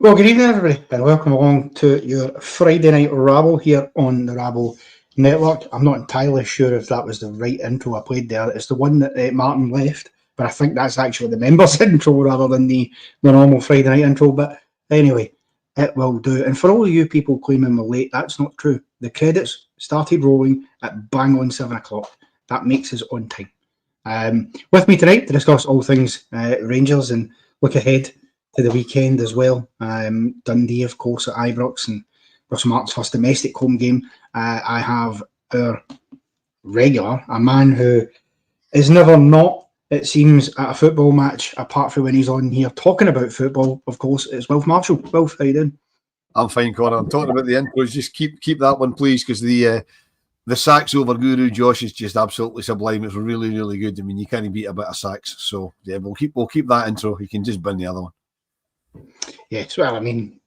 Well, good evening, everybody, and welcome along to your Friday Night Rabble here on the Rabble Network. I'm not entirely sure if that was the right intro I played there. It's the one that Martin left, but I think that's actually the members' intro rather than the normal Friday night intro. But anyway, it will do. And for all of you people claiming we're late, that's not true. The credits started rolling at bang on 7 o'clock. That makes us on time. With me tonight to discuss all things Rangers and look ahead to the weekend as well. Dundee, of course, at Ibrox, and Russell Martin's first domestic home game. I have our regular, a man who is never not, it seems, at a football match, apart from when he's on here talking about football, of course, it's Wilf Marshall. Wilf, how you doing? I'm fine, Connor. I'm talking about the intros. Just keep that one, please, because the sacks over Guru Josh is just absolutely sublime. It's really, really good. I mean, you can't beat a bit of sacks. So yeah, we'll keep that intro. You can just bin the other one. Yes, well, I mean,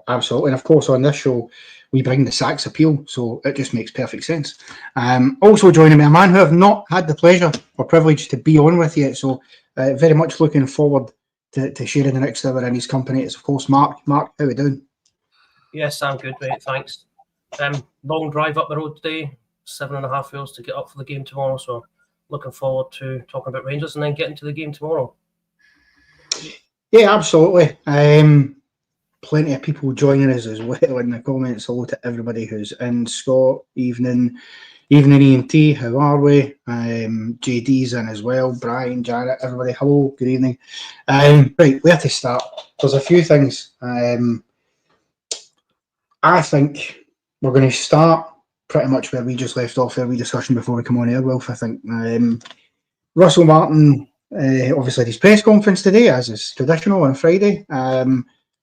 absolutely. And of course, on this show, we bring the Sacks appeal, so it just makes perfect sense. Also joining me, a man who I've not had the pleasure or privilege to be on with yet, so very much looking forward to sharing the next hour in his company. It's, of course, Mark. Mark, how are we doing? Yes, I'm good, mate. Thanks. Long drive up the road today, 7.5 hours to get up for the game tomorrow, so looking forward to talking about Rangers and then getting to the game tomorrow. Yeah, absolutely. Plenty of people joining us as well in the comments. Hello to everybody who's in. Scott, evening E&T, how are we? JD's in as well. Brian, Janet, everybody, hello, good evening. Right, where to start? There's a few things. I think we're going to start pretty much where we just left off, our discussion before we come on air, Wilf. I think Russell Martin, obviously his press conference today, as is traditional on a Friday.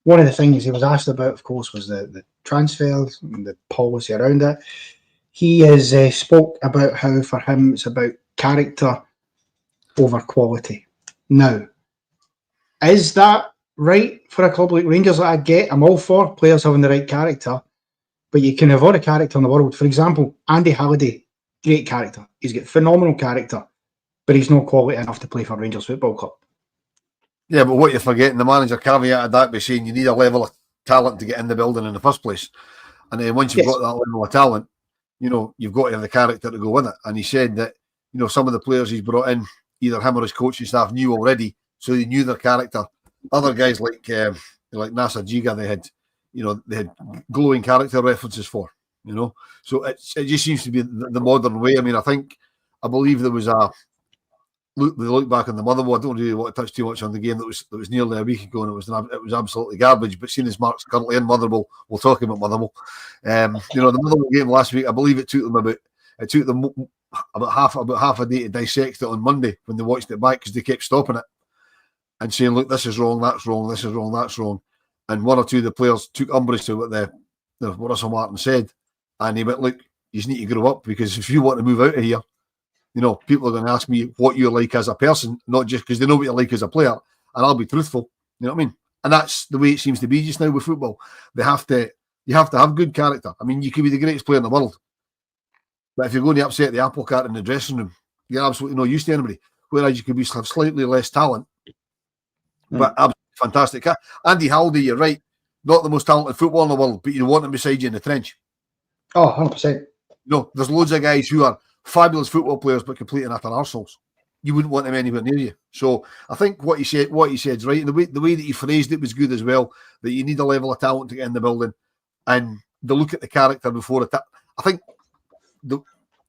One of the things he was asked about, of course, was the transfers and the policy around it. He has spoke about how for him it's about character over quality. Now, is that right for a club like Rangers? That I get, I'm all for players having the right character, but you can have all the character in the world. For example, Andy Halliday, great character. He's got phenomenal character, but he's not quality enough to play for Rangers Football Club. Yeah, but what you're forgetting, the manager caveated that by saying you need a level of talent to get in the building in the first place. And then once you've got that level of talent, you've got to have the character to go with it. And he said that, some of the players he's brought in, either him or his coaching staff knew already, so they knew their character. Other guys like Nasser Jiga, they had glowing character references for, So it just seems to be the modern way. I mean, I believe there was look back on the Motherwell. I don't really want to touch too much on the game that was nearly a week ago, and it was absolutely garbage. But seeing as Mark's currently in Motherwell, we'll talk about Motherwell. The Motherwell game last week, I believe it took them about half a day to dissect it on Monday when they watched it back, because they kept stopping it and saying, "Look, this is wrong, that's wrong, this is wrong, that's wrong." And one or two of the players took umbrage to what what Russell Martin said, and he went, "Look, you just need to grow up, because if you want to move out of here, people are going to ask me what you're like as a person, not just because they know what you're like as a player, and I'll be truthful." You know what I mean? And that's the way it seems to be just now with football. You have to have good character. I mean, you could be the greatest player in the world, but if you're going to upset the apple cart in the dressing room, you're absolutely no use to anybody. Whereas you could have slightly less talent, but absolutely fantastic. Andy Halliday, you're right, not the most talented footballer in the world, but you want him beside you in the trench. Oh, 100%. There's loads of guys who are fabulous football players, but complete and utter arseholes. You wouldn't want them anywhere near you. So I think what he said is right, and the way that he phrased it was good as well. That you need a level of talent to get in the building, and to look at the character before the I think the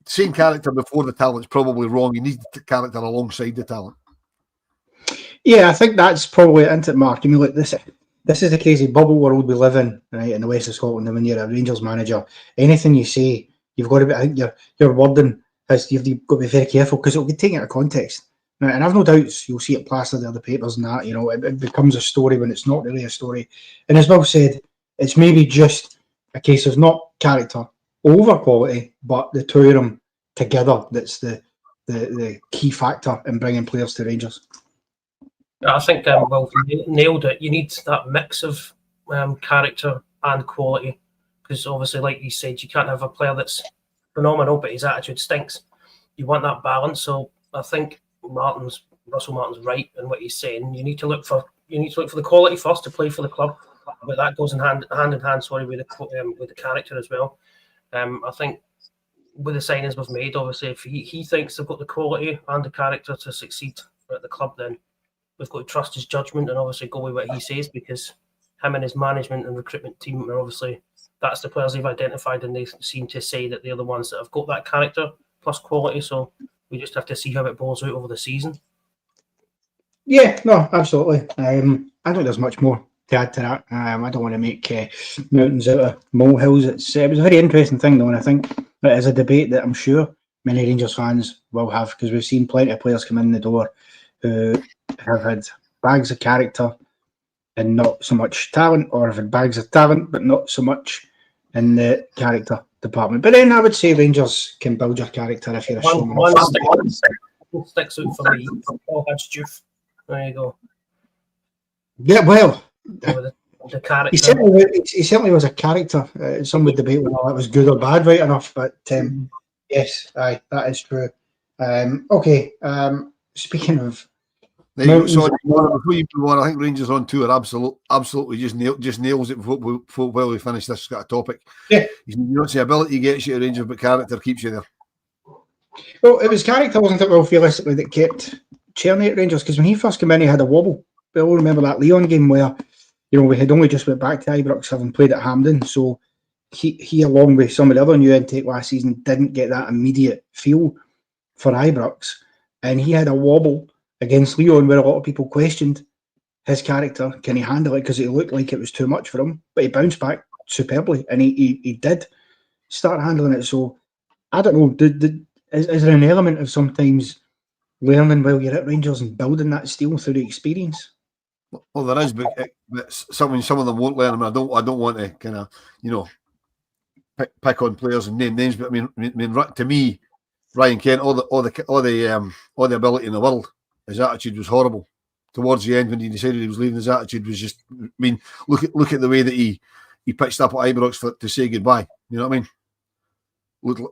saying character before the talent's probably wrong. You need the character alongside the talent. Yeah, I think that's probably it, isn't it, Mark? I mean, look, this is the crazy bubble world we live in, right, in the west of Scotland. And when you're a Rangers manager, anything you say, you've got to be, I think your wording you've got to be very careful, because it'll be taken out of context. Right? And I've no doubts you'll see it plastered in other papers and that, it becomes a story when it's not really a story. And as Will said, it's maybe just a case of not character over quality, but the two of them together that's the key factor in bringing players to Rangers. I think Will nailed it. You need that mix of character and quality, because obviously, like you said, you can't have a player that's phenomenal but his attitude stinks. You want that balance. So I think Russell Martin's right in what he's saying. You need to look for the quality first to play for the club, but that goes hand in hand. Sorry, with the character as well. I think with the signings we've made, obviously, if he thinks they've got the quality and the character to succeed at the club, then we've got to trust his judgment and obviously go with what he says, because him and his management and recruitment team are obviously, that's the players they've identified, and they seem to say that they're the ones that have got that character plus quality. So we just have to see how it balls out over the season. Yeah, no, absolutely. I don't think there's much more to add to that. I don't want to make mountains out of molehills. It was a very interesting thing, though, and I think it is a debate that I'm sure many Rangers fans will have, because we've seen plenty of players come in the door who have had bags of character and not so much talent, or have had bags of talent but not so much in the character department. But then I would say Rangers can build your character if you're a strong One sticks out for me. Paul Hudge-Diouf. There you go. Yeah, well, the character. He certainly was a character. Some would debate whether that was good or bad, right enough. But yes, that is true. Okay. Speaking of, sorry, before you move on, I think Rangers on tour absolutely just nails it while we finish this topic. Yeah, you don't say ability gets you to Rangers, but character keeps you there. Well, it was character, wasn't it? Well, realistically, that kept Cherny at Rangers, because when he first came in, he had a wobble. We all remember that Leon game where, we had only just went back to Ibrox, having played at Hampden, so he along with some of the other new intake last season, didn't get that immediate feel for Ibrox, and he had a wobble against Leon where a lot of people questioned his character. Can he handle it? Because it looked like it was too much for him, but he bounced back superbly, and he did start handling it. So I don't know, is there an element of sometimes learning while you're at Rangers and building that steel through the experience? Well, there is, but some of them won't learn. I don't want to kind of pick on players and name names, but I mean to me, Ryan Kent, all the ability in the world, his attitude was horrible towards the end when he decided he was leaving. His attitude was just, look at the way that he pitched up at Ibrox to say goodbye. You know what I mean?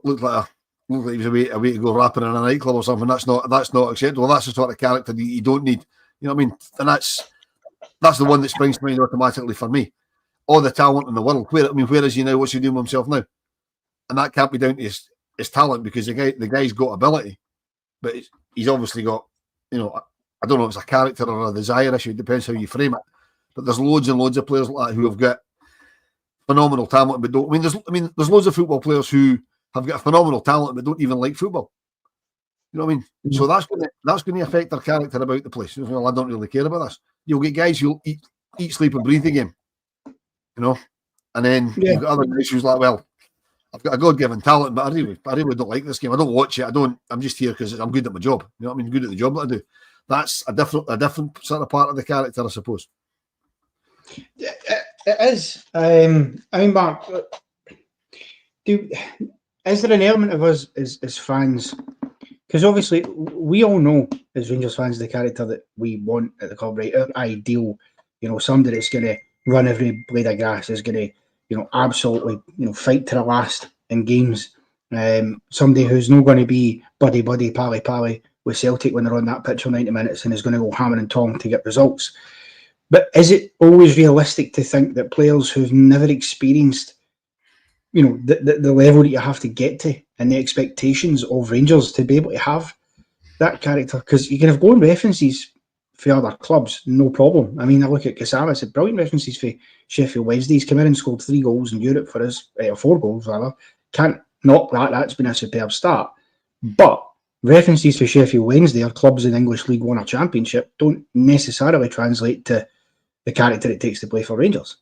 Looked like he was a way to go rapping in a nightclub or something. That's not acceptable. That's the sort of character you don't need. You know what I mean? And that's the one that springs to mind automatically for me. All the talent in the world. Where is he now? What's he doing with himself now? And that can't be down to his talent, because the guy's got ability, but he's obviously got, I don't know if it's a character or a desire issue. It depends how you frame it. But there's loads and loads of players like that who have got phenomenal talent, but don't. There's loads of football players who have got a phenomenal talent but don't even like football. You know what I mean? Mm-hmm. So that's going to affect their character about the place. Well, I don't really care about this. You'll get guys who'll eat, sleep, and breathe the game. And then you've got other guys who's like, well, I've got a God-given talent, but I really don't like this game. I don't watch it. I'm just here because I'm good at my job. You know what I mean? Good at the job that I do. That's a different sort of part of the character, I suppose. Yeah, it is. Mark, is there an element of us as fans? Because obviously we all know as Rangers fans the character that we want at the club, right? Our ideal, somebody that's going to run every blade of grass, is going to, absolutely, fight to the last in games. Somebody who's not going to be buddy, pally with Celtic when they're on that pitch for 90 minutes and is going to go hammer and tong to get results. But is it always realistic to think that players who've never experienced, the level that you have to get to and the expectations of Rangers to be able to have that character? Because you can have glowing references for other clubs, no problem. I mean, I look at Kasama, said brilliant references for Sheffield Wednesday. He's come in and scored 3 goals in Europe for us, or 4 goals rather. Can't knock that. That's been a superb start. But references for Sheffield Wednesday or clubs in English League One or Championship don't necessarily translate to the character it takes to play for Rangers.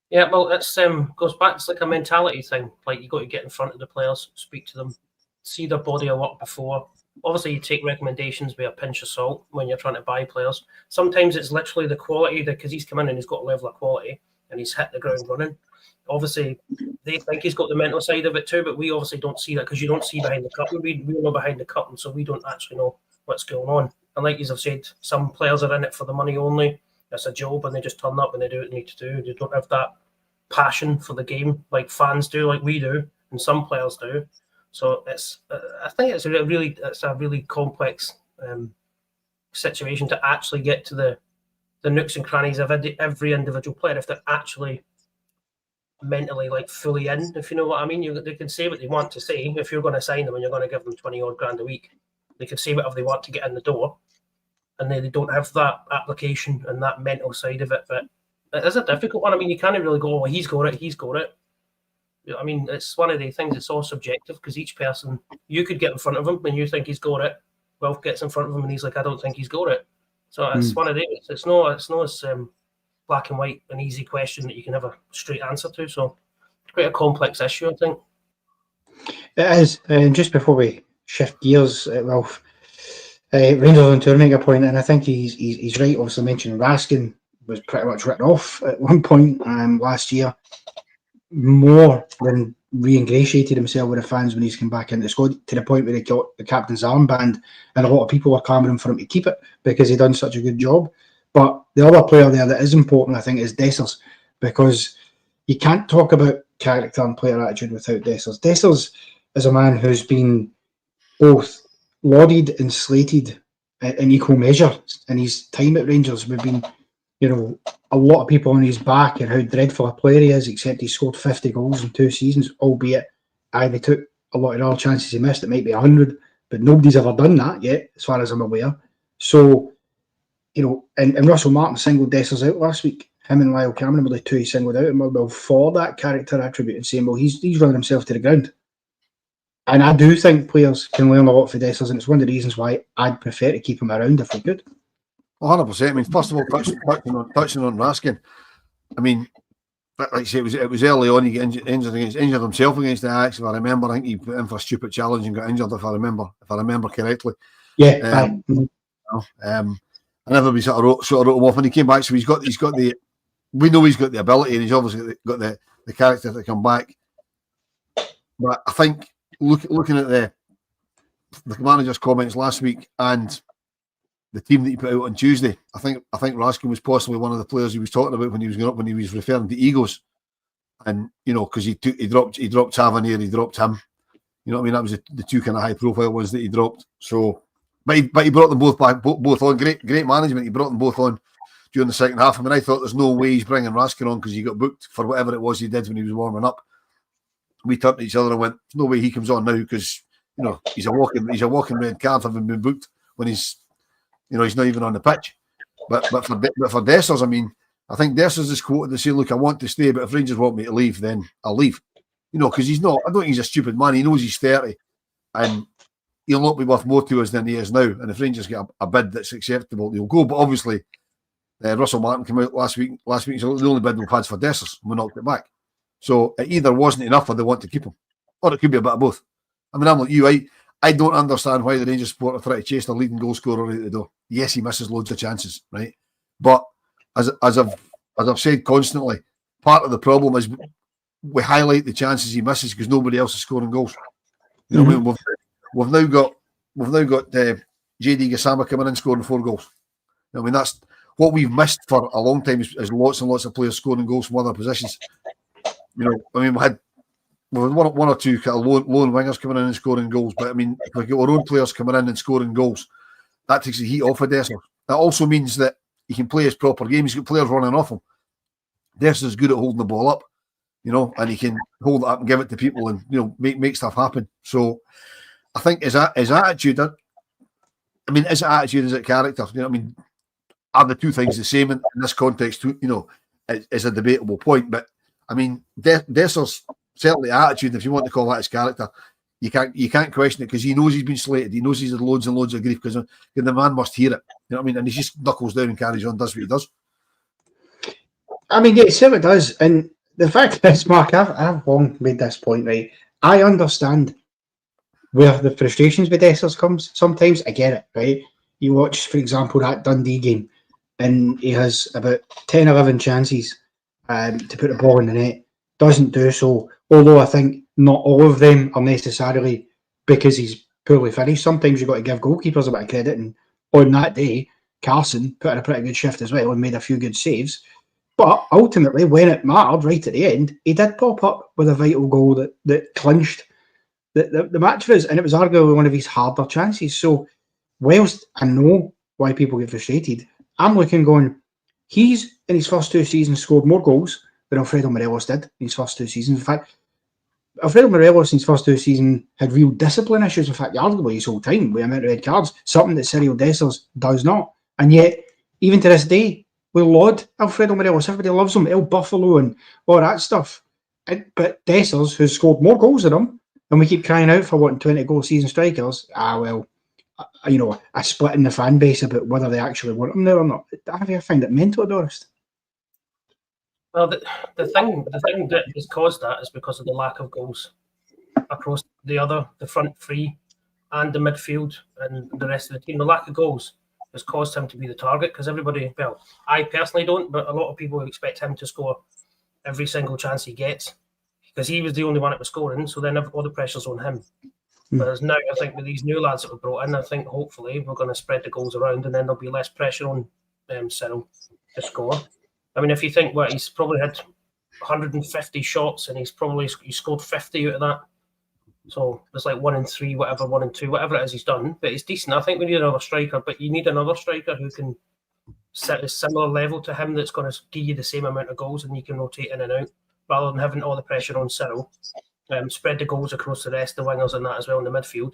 Yeah, well, it's goes back. It's like a mentality thing. Like, you got to get in front of the players, speak to them, see their body a lot before. Obviously, you take recommendations with a pinch of salt when you're trying to buy players. Sometimes it's literally the quality, because he's come in and he's got a level of quality and he's hit the ground running. Obviously, they think he's got the mental side of it too, but we obviously don't see that, because you don't see behind the curtain. We're not behind the curtain, so we don't actually know what's going on. And like you have said, some players are in it for the money only. It's a job, and they just turn up and they do what they need to do. They don't have that passion for the game like fans do, like we do, and some players do. So I think it's a really complex situation to actually get to the nooks and crannies of every individual player if they're actually mentally fully in, if you know what I mean. They can say what they want to say. If you're going to sign them and you're going to give them 20 odd grand a week, they can say whatever they want to get in the door, and they don't have that application and that mental side of it. But it is a difficult one. I mean, you can't really go, well, he's got it. I mean, it's one of the things, it's all subjective, because each person, you could get in front of him and you think he's got it. Wilf gets in front of him and he's like, I don't think he's got it. So it's one of these. It's no as black and white, an easy question that you can have a straight answer to. So it's quite a complex issue, I think. It is. And just before we shift gears, Wilf, Rangers on tour make a point, and I think he's right. Obviously, mentioning Raskin was pretty much written off at one point last year, more than re-ingratiated himself with the fans when he's come back into the squad, to the point where he got the captain's armband, and a lot of people were clamouring for him to keep it because he'd done such a good job. But the other player there that is important, I think, is Dessers, because you can't talk about character and player attitude without Dessers. Dessers is a man who's been both lauded and slated in equal measure in his time at Rangers. We've been, a lot of people on his back and how dreadful a player he is, except he scored 50 goals in 2 seasons, albeit they took a lot of other chances he missed. It might be 100, but nobody's ever done that yet, as far as I'm aware. So, and Russell Martin singled Dessers out last week. Him and Lyle Cameron were the two he singled out, and for that character attribute, and saying, well, he's running himself to the ground. And I do think players can learn a lot from Dessers, and it's one of the reasons why I'd prefer to keep him around if we could. 100%. I mean, first of all, touching on Raskin, I mean, like I say, it was early on. He got injured himself against the Ajax. If I remember, I think he put in for a stupid challenge and got injured. If I remember correctly. Yeah. And everybody sort of wrote him off, and he came back. So we know he's got the ability, and he's obviously got the character to come back. But I think looking at the manager's comments last week and the team that he put out on Tuesday, I think Raskin was possibly one of the players he was talking about when he was going up, when he was referring to egos, and because he dropped Tavernier, he dropped him. You know what I mean? That was the two kind of high profile ones that he dropped. So. But he brought them both back, both on. Great management. He brought them both on during the second half. I mean, I thought there's no way he's bringing Raskin on because he got booked for whatever it was he did when he was warming up. We turned to each other and went, "There's no way he comes on now because he's a walking red card, having been booked when he's not even on the pitch." But for Dessers, I mean, I think Dessers is quoted to say, "Look, I want to stay, but if Rangers want me to leave, then I'll leave." Because he's not. I don't think he's a stupid man. He knows he's 30, and he'll not be worth more to us than he is now. And if Rangers get a bid that's acceptable, he'll go. But obviously, Russell Martin came out last week. So the only bid we've had for Dessers, and we knocked it back. So it either wasn't enough, or they want to keep him, or it could be a bit of both. I mean, I'm like you. I don't understand why the Rangers supporter try to chase the leading goal scorer out the door. Yes, he misses loads of chances, right? But as I've said constantly, part of the problem is we highlight the chances he misses because nobody else is scoring goals. What I mean? We've now got JD Gassama coming in scoring 4 goals. I mean, that's what we've missed for a long time is lots and lots of players scoring goals from other positions. I mean, we had one or two kind of lone wingers coming in and scoring goals, but I mean, if we've got our own players coming in and scoring goals, that takes the heat off of Dessers. That also means that he can play his proper game. He's got players running off him. Dessers is good at holding the ball up, and he can hold it up and give it to people and make stuff happen. So I think his attitude. I mean, is it attitude? Is it character? I mean, are the two things the same in this context? Is a debatable point. But I mean, Dessers certainly attitude. If you want to call that his character, you can't question it because he knows he's been slated. He knows he's had loads and loads of grief because the man must hear it. You know what I mean? And he just knuckles down and carries on, does what he does. I mean, yeah, so it does. And the fact is, Mark, I've long made this point, right? I understand where the frustrations with Dessers comes. Sometimes I get it, right? You watch, for example, that Dundee game, and he has about 10, 11 chances to put the ball in the net. Doesn't do so, although I think not all of them are necessarily because he's poorly finished. Sometimes you've got to give goalkeepers a bit of credit, and on that day, Carson put in a pretty good shift as well and made a few good saves. But ultimately, when it mattered right at the end, he did pop up with a vital goal that clinched the match for us, and it was arguably one of his harder chances. So, whilst I know why people get frustrated, I'm looking going, he's in his first 2 seasons scored more goals than Alfredo Morelos did in his first 2 seasons. In fact, Alfredo Morelos in his first 2 seasons had real discipline issues. In fact, arguably his whole time with the amount of red cards, something that Cyril Dessers does not. And yet, even to this day, we laud Alfredo Morelos. Everybody loves him, El Buffalo and all that stuff. But Dessers, who's scored more goals than him, and we keep crying out for wanting 20-goal season strikers, a split in the fan base about whether they actually want him now or not. I find it mental, to be honest. Well, the thing that has caused that is because of the lack of goals across the front three and the midfield and the rest of the team. The lack of goals has caused him to be the target because everybody, well, I personally don't, but a lot of people expect him to score every single chance he gets because he was the only one that was scoring, so then all the pressure's on him. Whereas now, I think with these new lads that were brought in, I think hopefully we're going to spread the goals around and then there'll be less pressure on Cyril to score. I mean, if you think, he's probably had 150 shots and he scored 50 out of that. So there's like 1 in 3, 1 in 2, whatever it is he's done. But it's decent. I think we need another striker, but you need another striker who can set a similar level to him that's going to give you the same amount of goals and you can rotate in and out rather than having all the pressure on Cyril. Spread the goals across the rest, the wingers and that as well in the midfield.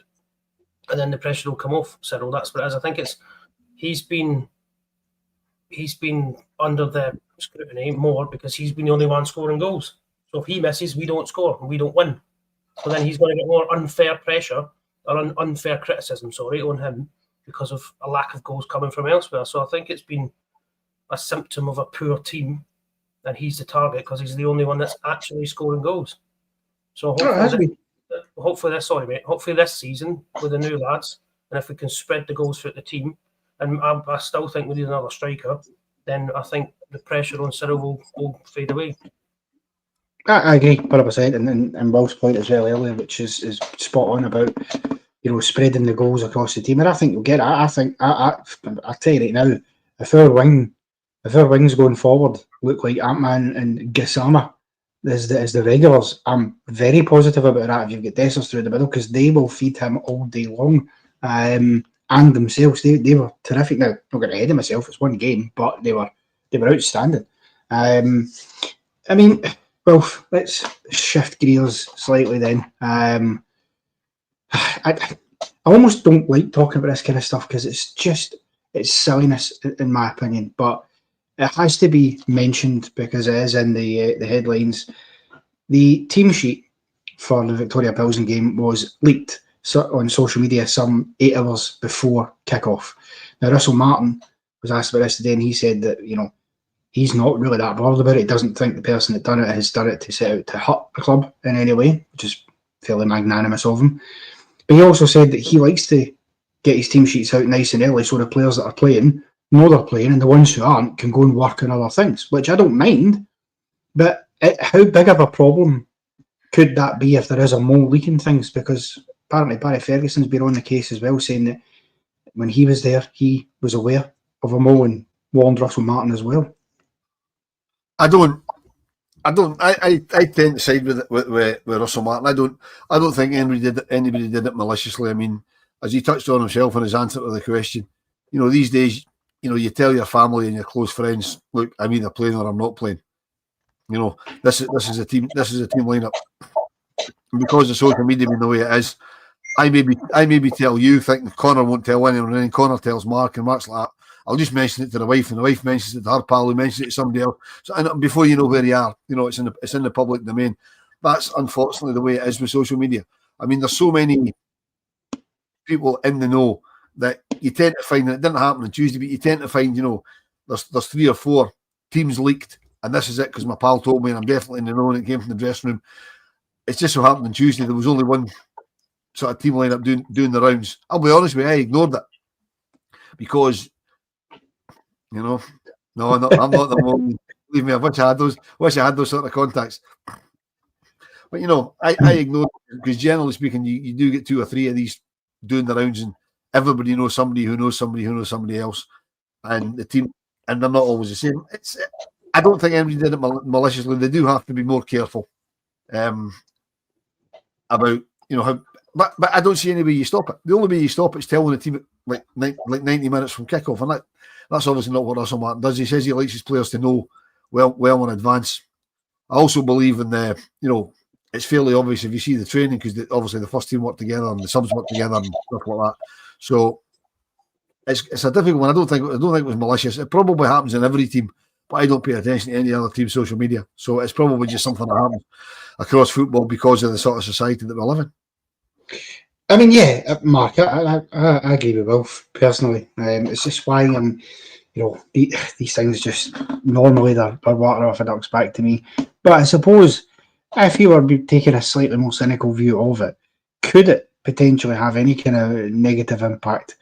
And then the pressure will come off Cyril. That's what it is. I think he's been under the scrutiny more because he's been the only one scoring goals. So if he misses, we don't score and we don't win. So then he's going to get more unfair pressure or unfair criticism, on him because of a lack of goals coming from elsewhere. So I think it's been a symptom of a poor team and he's the target because he's the only one that's actually scoring goals. So hopefully this season with the new lads, and if we can spread the goals throughout the team, and I still think we need another striker, then I think the pressure on Cyril will fade away. I agree 100%, and Will's point as well earlier, which is spot on about spreading the goals across the team, and I think you'll get it. I think I'll tell you right now, if our wings going forward look like Ant-Man and Gassama as the regulars, I'm very positive about that. If you get Dessers through the middle, because they will feed him all day long, and themselves, they were terrific. Now, not getting ahead of myself, it's one game, but they were outstanding. I mean, well, let's shift gears slightly then. I almost don't like talking about this kind of stuff because it's silliness in my opinion, but it has to be mentioned because it is in the headlines. The team sheet for the Victoria Pilsen game was leaked on social media some 8 hours before kickoff. Now, Russell Martin was asked about this today, and he said that he's not really that bothered about it. He doesn't think the person that done it has done it to set out to hurt the club in any way, which is fairly magnanimous of him. But he also said that he likes to get his team sheets out nice and early so the players that are playing know they're playing, and the ones who aren't can go and work on other things, which I don't mind. But how big of a problem could that be if there is a mole leaking things? Because apparently Barry Ferguson's been on the case as well, saying that when he was there, he was aware of a mole and warned Russell Martin as well. I tend to side with Russell Martin. I don't think anybody did it maliciously. I mean, as he touched on himself in his answer to the question, these days, you tell your family and your close friends, look, I'm either playing or I'm not playing. This is a team lineup. And because of social media being the way it is, I maybe tell you, thinking Connor won't tell anyone, and then Connor tells Mark, and Mark's like, I'll just mention it to the wife, and the wife mentions it to her pal, who mentions it to somebody else. So, and before you know where you are, it's in the public domain. That's unfortunately the way it is with social media. I mean, there's so many people in the know that you tend to find, and it didn't happen on Tuesday, but you tend to find, there's 3 or 4 teams leaked, and this is it because my pal told me, and I'm definitely in the know, and it came from the dressing room. It's just so happened on Tuesday there was only one sort of team lineup doing the rounds. I'll be honest with you, I ignored it because, no, I'm not the one. Believe me, I wish I had those sort of contacts. But I ignored it because generally speaking, you do get 2 or 3 of these doing the rounds, and everybody knows somebody who knows somebody who knows somebody else, and the team, and they're not always the same. I don't think anybody did it maliciously. They do have to be more careful about how. But I don't see any way you stop it. The only way you stop it is telling the team like 90 minutes from kickoff, and that's obviously not what Russell Martin does. He says he likes his players to know well in advance. I also believe in it's fairly obvious if you see the training, because obviously the first team work together and the subs work together and stuff like that. So it's a difficult one. I don't think it was malicious. It probably happens in every team, but I don't pay attention to any other team's social media. So it's probably just something that happens across football because of the sort of society that we live in. I mean, yeah, Mark, I agree with Wilf personally. It's just why these things just normally they're water off a duck's back to me. But I suppose if you were taking a slightly more cynical view of it, could it potentially have any kind of negative impact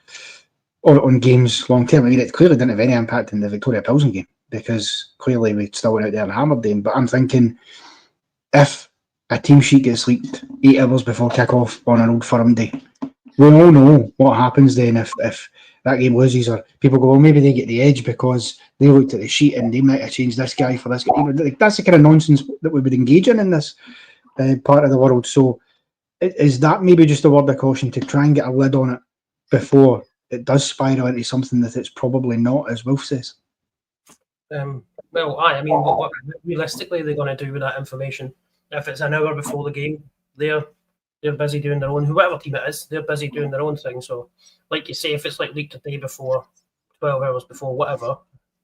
on games long term? I mean, it clearly didn't have any impact in the Victoria Pilsen game because clearly we still went out there and hammered them. But I'm thinking if a team sheet gets leaked 8 hours before kick-off on an Old Firm day, we all know what happens then if that game loses, or people go, well, maybe they get the edge because they looked at the sheet and they might have changed this guy for this guy. That's the kind of nonsense that we would engage in this part of the world. So is that maybe just a word of caution to try and get a lid on it before it does spiral into something that it's probably not, as Wilf says? I mean, what realistically they're going to do with that information? If it's an hour before the game, they're busy doing their own, whoever team it is, they're busy doing their own thing. So, like you say, if it's like leaked a day before, 12 hours before, whatever,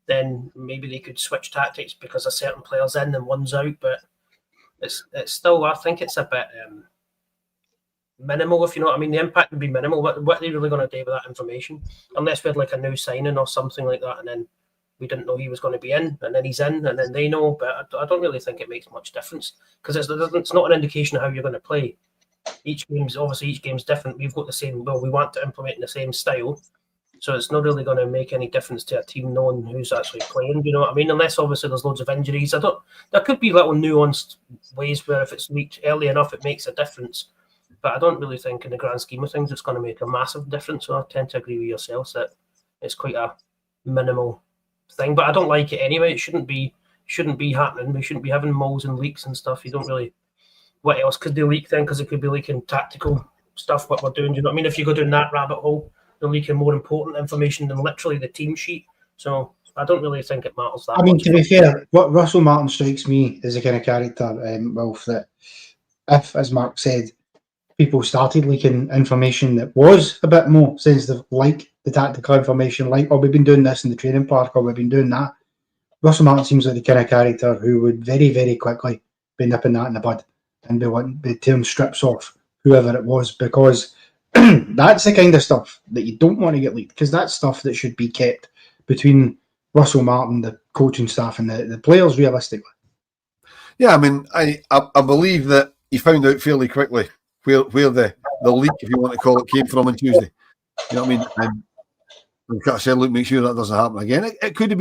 then maybe they could switch tactics because a certain player's in and one's out. But it's still, I think it's a bit minimal, if you know what I mean. The impact would be minimal. What are they really going to do with that information? Unless we had like a new signing or something like that, and then we didn't know he was going to be in, and then he's in, and then they know. But I don't really think it makes much difference because it's not an indication of how you're going to play. Each game's different. We've got the same. Well, we want to implement in the same style, so it's not really going to make any difference to a team knowing who's actually playing. You know what I mean? Unless obviously there's loads of injuries. There could be little nuanced ways where if it's leaked early enough, it makes a difference. But I don't really think in the grand scheme of things it's going to make a massive difference. So I tend to agree with yourselves that it's quite a minimal thing. But I don't like it anyway. It shouldn't be happening. We shouldn't be having moles and leaks and stuff. You don't really. What else could they leak then? Because it could be leaking tactical stuff, what we're doing. Do you know what I mean? If you go down that rabbit hole, they're leaking more important information than literally the team sheet. So I don't really think it matters that much. I mean, to be fair, what Russell Martin strikes me as a kind of character, Wilf, that if, as Mark said, people started leaking information that was a bit more sensitive, like the tactical information, like, oh, we've been doing this in the training park, or we've been doing that. Russell Martin seems like the kind of character who would very, very quickly be nipping that in the bud and be tearing strips off whoever it was, because that's the kind of stuff that you don't want to get leaked, because that's stuff that should be kept between Russell Martin, the coaching staff, and the players, realistically. Yeah, I mean, I believe that he found out fairly quickly where the leak, if you want to call it, came from on Tuesday. You know what I mean? And I said, look, make sure that doesn't happen again. It could have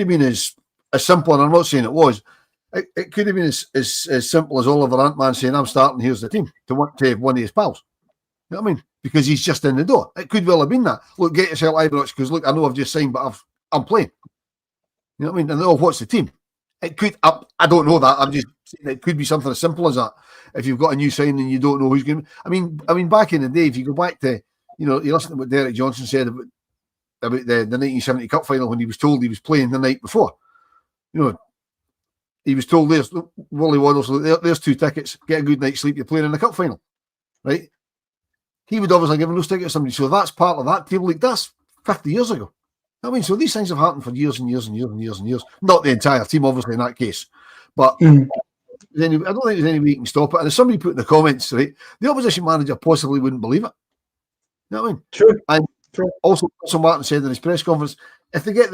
been as simple, and I'm not saying it was. It could have been as simple as Oliver Antman saying, I'm starting, here's the team, to one of his pals. You know what I mean? Because he's just in the door. It could well have been that. Look, get yourself Ibrox, because look, I know I've just signed, but I'm playing. You know what I mean? And oh, what's the team? It could, I don't know that. I'm just saying it could be something as simple as that. If you've got a new signing and you don't know who's going to, I mean, back in the day, if you go back to, you listen to what Derek Johnson said about the 1970 Cup final when he was told he was playing the night before. He was told, there's Wally Waddle, there's 2 tickets, get a good night's sleep, you're playing in the cup final, right? He would obviously give those tickets to somebody. So that's part of that table league. That's 50 years ago. I mean, so these things have happened for years and years and years and years and years. Not the entire team, obviously, in that case. But I don't think there's any way you can stop it. And as somebody put in the comments, right, the opposition manager possibly wouldn't believe it. You know what I mean? True. And also, Martin said in his press conference, if they get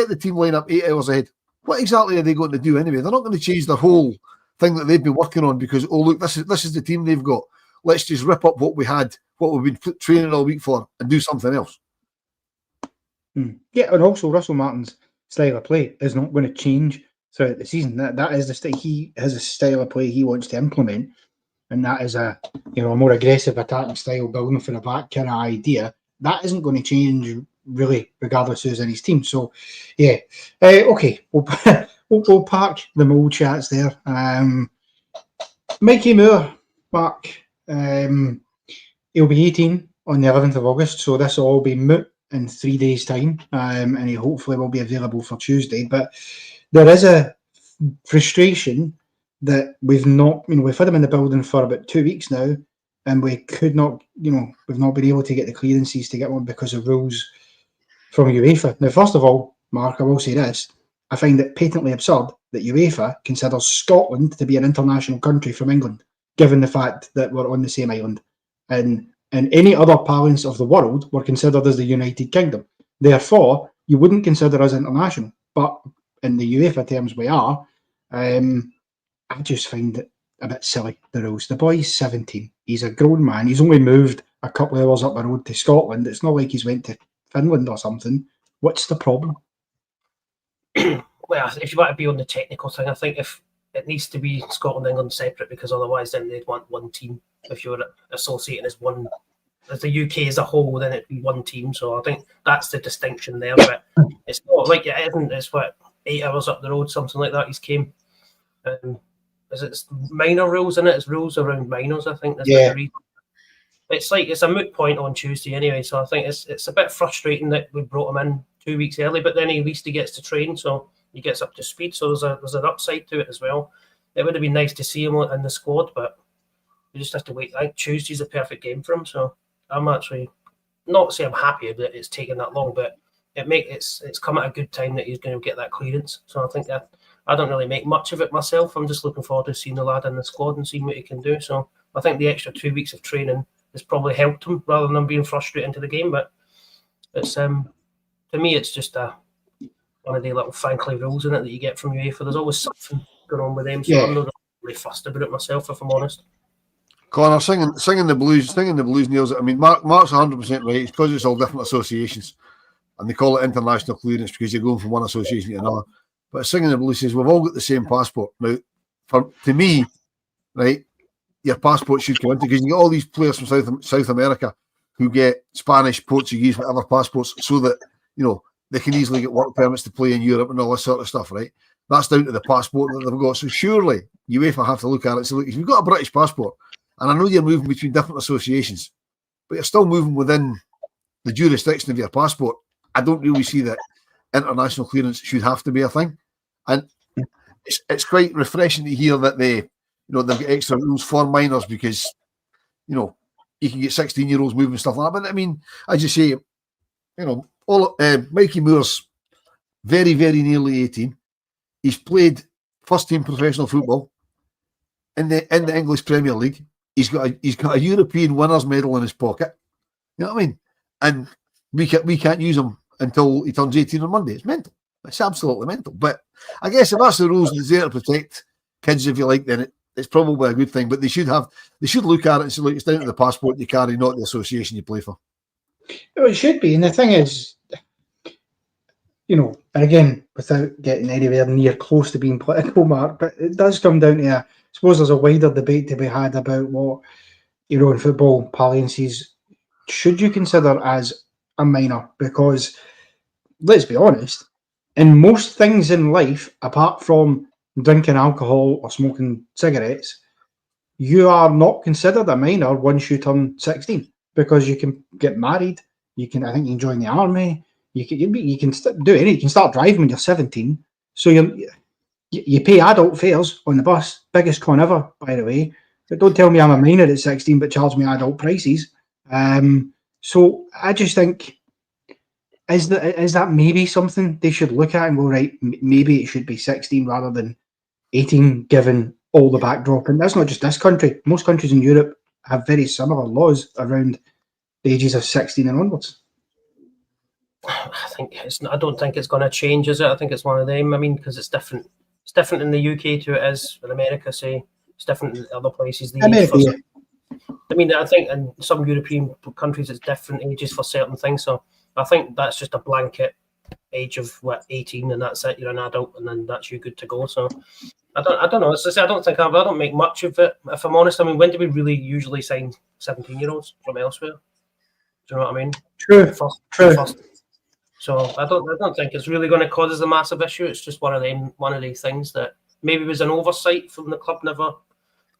the team line up 8 hours ahead, what exactly are they going to do anyway? They're not going to change the whole thing that they've been working on because, oh, look, this is the team they've got. Let's just rip up what we had, what we've been training all week for, and do something else. Yeah, and also Russell Martin's style of play is not going to change throughout the season. That is the style. He has a style of play he wants to implement, and that is a more aggressive attacking style, building for the back kind of idea. That isn't going to change really, regardless who's in his team. So, yeah, okay, we'll park the mole chats there. Mikey Moore, Mark, he'll be 18 on the 11th of August, so this will all be moot in 3 days' time, and he hopefully will be available for Tuesday. But there is a frustration that we've had him in the building for about 2 weeks now, and we could not, we've not been able to get the clearances to get one because of rules from UEFA. Now, first of all, Mark, I will say this. I find it patently absurd that UEFA considers Scotland to be an international country from England, given the fact that we're on the same island. And in any other parlance of the world, we're considered as the United Kingdom. Therefore, you wouldn't consider us international. But in the UEFA terms, we are. I just find it a bit silly, the rules. The boy's 17. He's a grown man. He's only moved a couple of hours up the road to Scotland. It's not like he's went to Finland or something. What's the problem? Well, if you want to be on the technical thing, I think if it needs to be Scotland and England separate, because otherwise then they'd want one team. If you're associating as one, as the UK as a whole, then it'd be one team. So I think that's the distinction there. But it's not like it isn't. It's 8 hours up the road, something like that. He's came. Is it minor rules in it? It's rules around minors, I think. Yeah. It's like it's a moot point on Tuesday anyway. So I think it's a bit frustrating that we brought him in 2 weeks early, but then at least he gets to train, so he gets up to speed. So there's an upside to it as well. It would have been nice to see him in the squad, but we just have to wait. I think Tuesday's a perfect game for him, so I'm actually not saying I'm happy that it's taken that long, but it's come at a good time that he's going to get that clearance. So I think that I don't really make much of it myself. I'm just looking forward to seeing the lad in the squad and seeing what he can do. So I think the extra 2 weeks of training has probably helped him rather than him being frustrated into the game. But it's to me, it's just one of the little thankfully rules in it that you get from UEFA. There's always something going on with them, so I'm not really fussed about it myself, if I'm honest. Connor, singing the blues nails it. I mean, Mark's 100% right. It's because it's all different associations, and they call it international clearance because you're going from one association to another. But singing the blues says we've all got the same passport. Now, to me, right, your passport should come into, because you get all these players from South America who get Spanish, Portuguese, whatever passports, so that they can easily get work permits to play in Europe and all this sort of stuff, right? That's down to the passport that they've got. So surely UEFA have to look at it and say, look, if you've got a British passport, and I know you're moving between different associations, but you're still moving within the jurisdiction of your passport, I don't really see that international clearance should have to be a thing. And it's quite refreshing to hear that they've got extra rules for minors, because you can get 16-year-olds moving stuff like that. But I mean, as you say, Mikey Moore's very, very nearly 18. He's played first team professional football in the English Premier League. He's got a European winners medal in his pocket. You know what I mean? And we can't use him until he turns 18 on Monday. It's mental. It's absolutely mental. But I guess if that's the rules and it's there to protect kids, if you like, then it's probably a good thing. But they should look at it and say, look, it's down to the passport you carry, not the association you play for. Well, it should be. And the thing is, and again, without getting anywhere near close to being political, Mark, but it does come down to I suppose there's a wider debate to be had about what, in football parlances, should you consider as a minor? Because, let's be honest, in most things in life, apart from drinking alcohol or smoking cigarettes, you are not considered a minor once you turn 16, because you can get married, I think you can join the army, you can do anything, you can start driving when you're 17, so you pay adult fares on the bus, biggest con ever, by the way, but don't tell me I'm a minor at 16 but charge me adult prices. So I just think, is that maybe something they should look at and go, right, maybe it should be 16 rather than 18, given all the backdrop. And that's not just this country. Most countries in Europe have very similar laws around the ages of 16 and onwards. I don't think it's going to change, is it? I think it's one of them. I mean, because it's different. It's different in the UK to it is in America, say. It's different in other places. I mean, I think in some European countries it's different ages for certain things. So I think that's just a blanket age of 18, and that's it. You're an adult, and then that's you good to go. So I don't know. As I say, I don't make much of it, if I'm honest. I mean, when do we really usually sign 17-year-olds from elsewhere? Do you know what I mean? True. True. So I don't think it's really going to cause us a massive issue. It's just one of these things that maybe was an oversight from the club never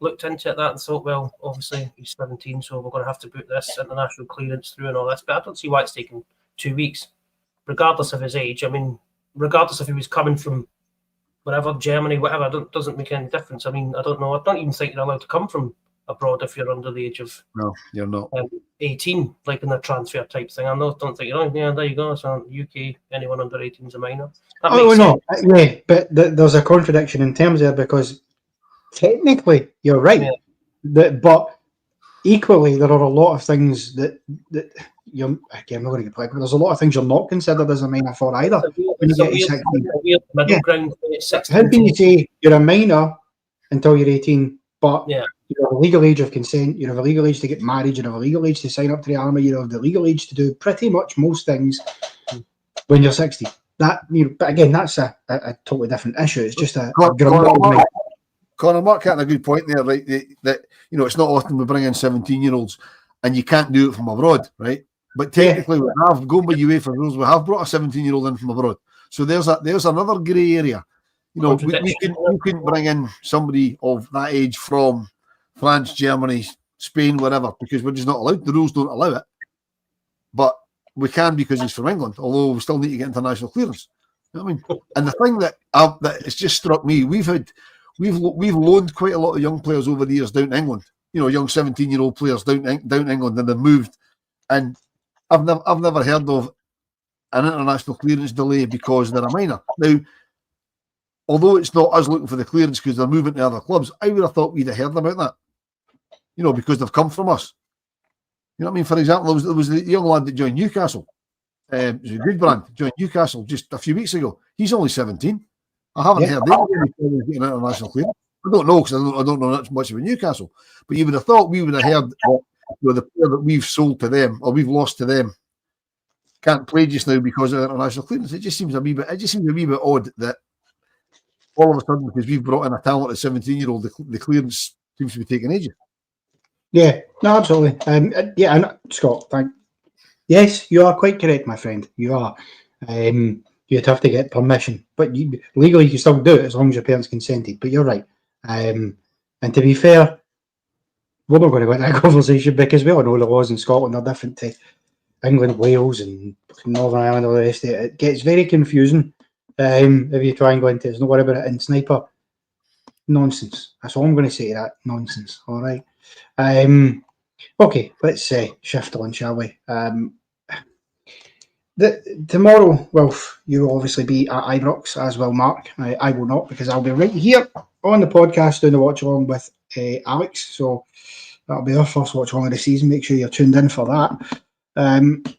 looked into that and thought, well, obviously he's 17, so we're going to have to put this international clearance through and all this. But I don't see why it's taken 2 weeks, regardless of his age. I mean, regardless if he was coming from wherever, Germany, whatever, doesn't make any difference. I mean, I don't know. I don't even think you're allowed to come from abroad if you're under the age of you're not 18, like in the transfer type thing. I don't think you're on. Yeah, there you go. So UK, anyone under 18 is a minor. Yeah, but there's a contradiction in terms there, because technically you're right, but equally there are a lot of things that you're, again, I'm not going to get political, but there's a lot of things you're not considered as a minor for either. When you get to 16. Middle ground. How can you say you're a minor until you're 18, but you have a legal age of consent, you have a legal age to get married, you have a legal age to sign up to the army, you have the legal age to do pretty much most things when you're 60. But again, that's a totally different issue. It's just Conor, Mark had a good point there, right? That it's not often we bring in 17-year-olds and you can't do it from abroad, right? But technically, we have, going by UEFA rules, we have brought a 17-year-old in from abroad. So there's another grey area. We couldn't bring in somebody of that age from France, Germany, Spain, whatever, because we're just not allowed. The rules don't allow it. But we can because he's from England, although we still need to get international clearance. You know what I mean? And the thing that it's just struck me, we've loaned quite a lot of young players over the years down to England. Young 17-year-old players down England, and they've moved. And I've never heard of an international clearance delay because they're a minor. Now, although it's not us looking for the clearance because they're moving to other clubs, I would have thought we'd have heard about that. Because they've come from us. You know what I mean? For example, there was the young lad that joined Newcastle. It was a good brand. Joined Newcastle just a few weeks ago. He's only 17. I haven't heard anything getting international clearance. I don't know, because I don't know much about Newcastle. But you would have thought we would have heard the player that we've sold to them or we've lost to them can't play just now because of international clearance. It just seems a wee bit odd that all of a sudden, because we've brought in a talented 17-year-old, the clearance seems to be taking ages. Yeah, no, absolutely. And Scott, yes, you are quite correct, my friend. You are. You'd have to get permission, but legally you can still do it as long as your parents consented. But you're right. And to be fair, we're not going to go into that conversation because we all know the laws in Scotland are different to England, Wales, and Northern Ireland, all the rest of it. It gets very confusing if you try and go into it. There's no worry about it. And Sniper, nonsense. That's all I'm going to say to that. Nonsense. All right. Okay, let's shift on, shall we? Tomorrow, Wilf, you will obviously be at Ibrox, as will Mark. I will not, because I'll be right here on the podcast doing the watch along with Alex. So that'll be our first watch along of the season. Make sure you're tuned in for that.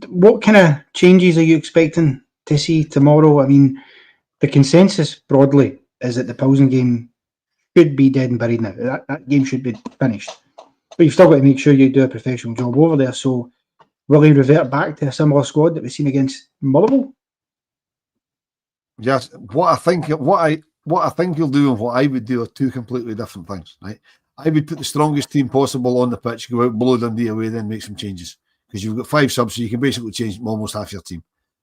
What kind of changes are you expecting to see tomorrow? I mean, the consensus broadly is that the Pilsen game should be dead and buried now. That game should be finished. But you've still got to make sure you do a professional job over there. So will he revert back to a similar squad that we've seen against Motherwell? Yes. What I think he'll do and what I would do are two completely different things, right? I would put the strongest team possible on the pitch, go out, blow Dundee away, then make some changes. Because you've got 5 subs, so you can basically change almost half your team.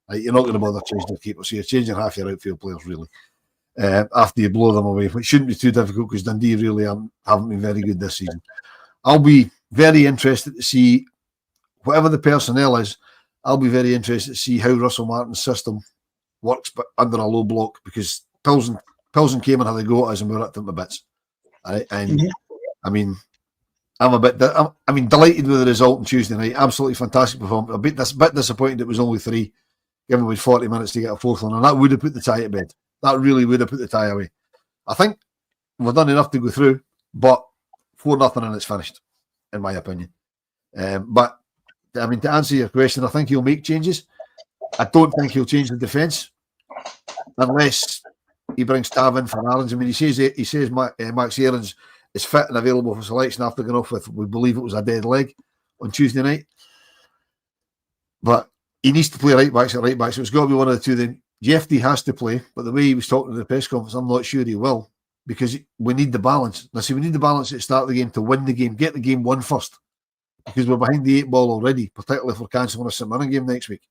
Right? You're not going to bother changing the keeper, so you're changing half your outfield players, really. After you blow them away, which shouldn't be too difficult because Dundee really haven't been very good this season. I'll be very interested to see whatever the personnel is. I'll be very interested to see how Russell Martin's system works, but under a low block, because Pilsen came and had a go at us and we were at them to bits. Right? And I mean, I'm delighted with the result on Tuesday night. Absolutely fantastic performance. A bit disappointed it was only 3, given with 40 minutes to get a 4th one, and that would have put the tie to bed. That really would have put the tie away. I think we've done enough to go through, but 4-0 and it's finished, in my opinion. But I mean, to answer your question, I think he'll make changes. I don't think he'll change the defence unless he brings Tav in for Aarons. I mean, he says Max Aarons is fit and available for selection after going off with, we believe it was a dead leg on Tuesday night. But he needs to play right backs at right backs. So it's got to be one of the two. Then Jeffy has to play, but the way he was talking in the press conference, I'm not sure he will, because we need the balance. Now, see, we need the balance at the start of the game to win the game, get the game won first, because we're behind the 8 ball already, particularly if we're cancelling a St Mirren game next week.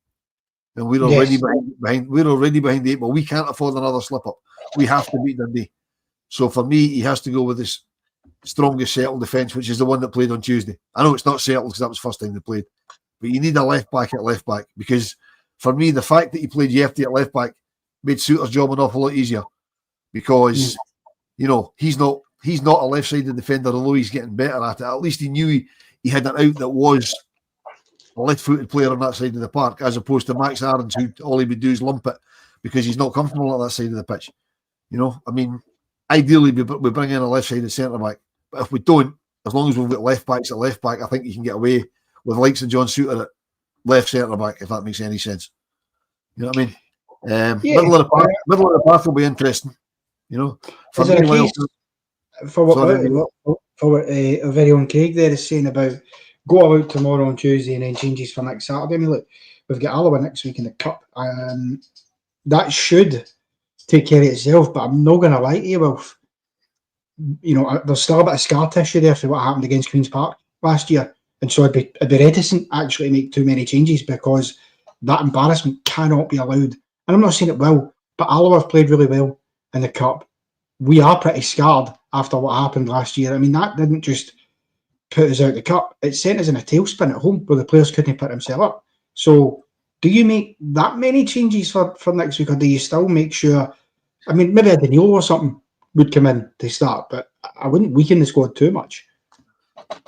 And we're already behind the 8 ball. We can't afford another slip up. We have to beat Dundee. So for me, he has to go with this strongest settled defence, which is the one that played on Tuesday. I know it's not settled because that was the first time they played, but you need a left back at left back, because for me, the fact that he played Yefty at left back made Suter's job an awful lot easier, because he's not a left-sided defender, although he's getting better at it. At least he knew he had an out that was a left-footed player on that side of the park, as opposed to Max Aarons, who all he would do is lump it because he's not comfortable at that side of the pitch. I mean, ideally we bring in a left-sided centre-back, but if we don't, as long as we've got left-backs at left-back, I think you can get away with likes of John Suter at left centre-back, if that makes any sense. You know what I mean? Middle of the path will be interesting. For what our very own Craig there is saying about go out tomorrow on Tuesday and then changes for next Saturday. I mean, look, we've got Alloa next week in the Cup. That should take care of itself, but I'm not going to lie to you, Wilf. There's still a bit of scar tissue there for what happened against Queen's Park last year, and so I'd be reticent actually to make too many changes, because that embarrassment cannot be allowed. And I'm not saying it will, but Alloa have played really well in the Cup. We are pretty scarred after what happened last year. I mean, that didn't just put us out the Cup. It sent us in a tailspin at home where the players couldn't put themselves up. So do you make that many changes for next week, or do you still make sure? I mean, maybe a Danilo or something would come in to start, but I wouldn't weaken the squad too much.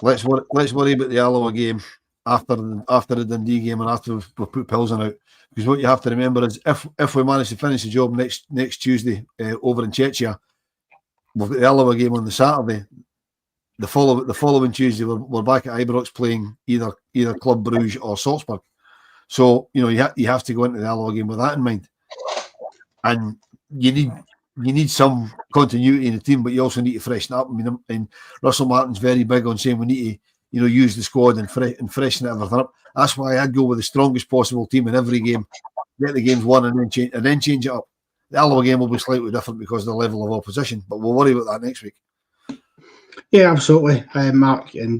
Let's worry about the Alloa game after the Dundee game and after we've put Pilsen out. Because what you have to remember is if we manage to finish the job next Tuesday over in Czechia, we've got the Alloa game on the Saturday. The following Tuesday, we're back at Ibrox playing either Club Brugge or Salzburg. So you have to go into the Alloa game with that in mind, and you need some continuity in the team, but you also need to freshen up. I mean, and Russell Martin's very big on saying we need to use the squad and freshen everything up. That's why I'd go with the strongest possible team in every game, get the games won, and then change it up. The Alloa game will be slightly different because of the level of opposition, but we'll worry about that next week. Yeah, absolutely, Mark. And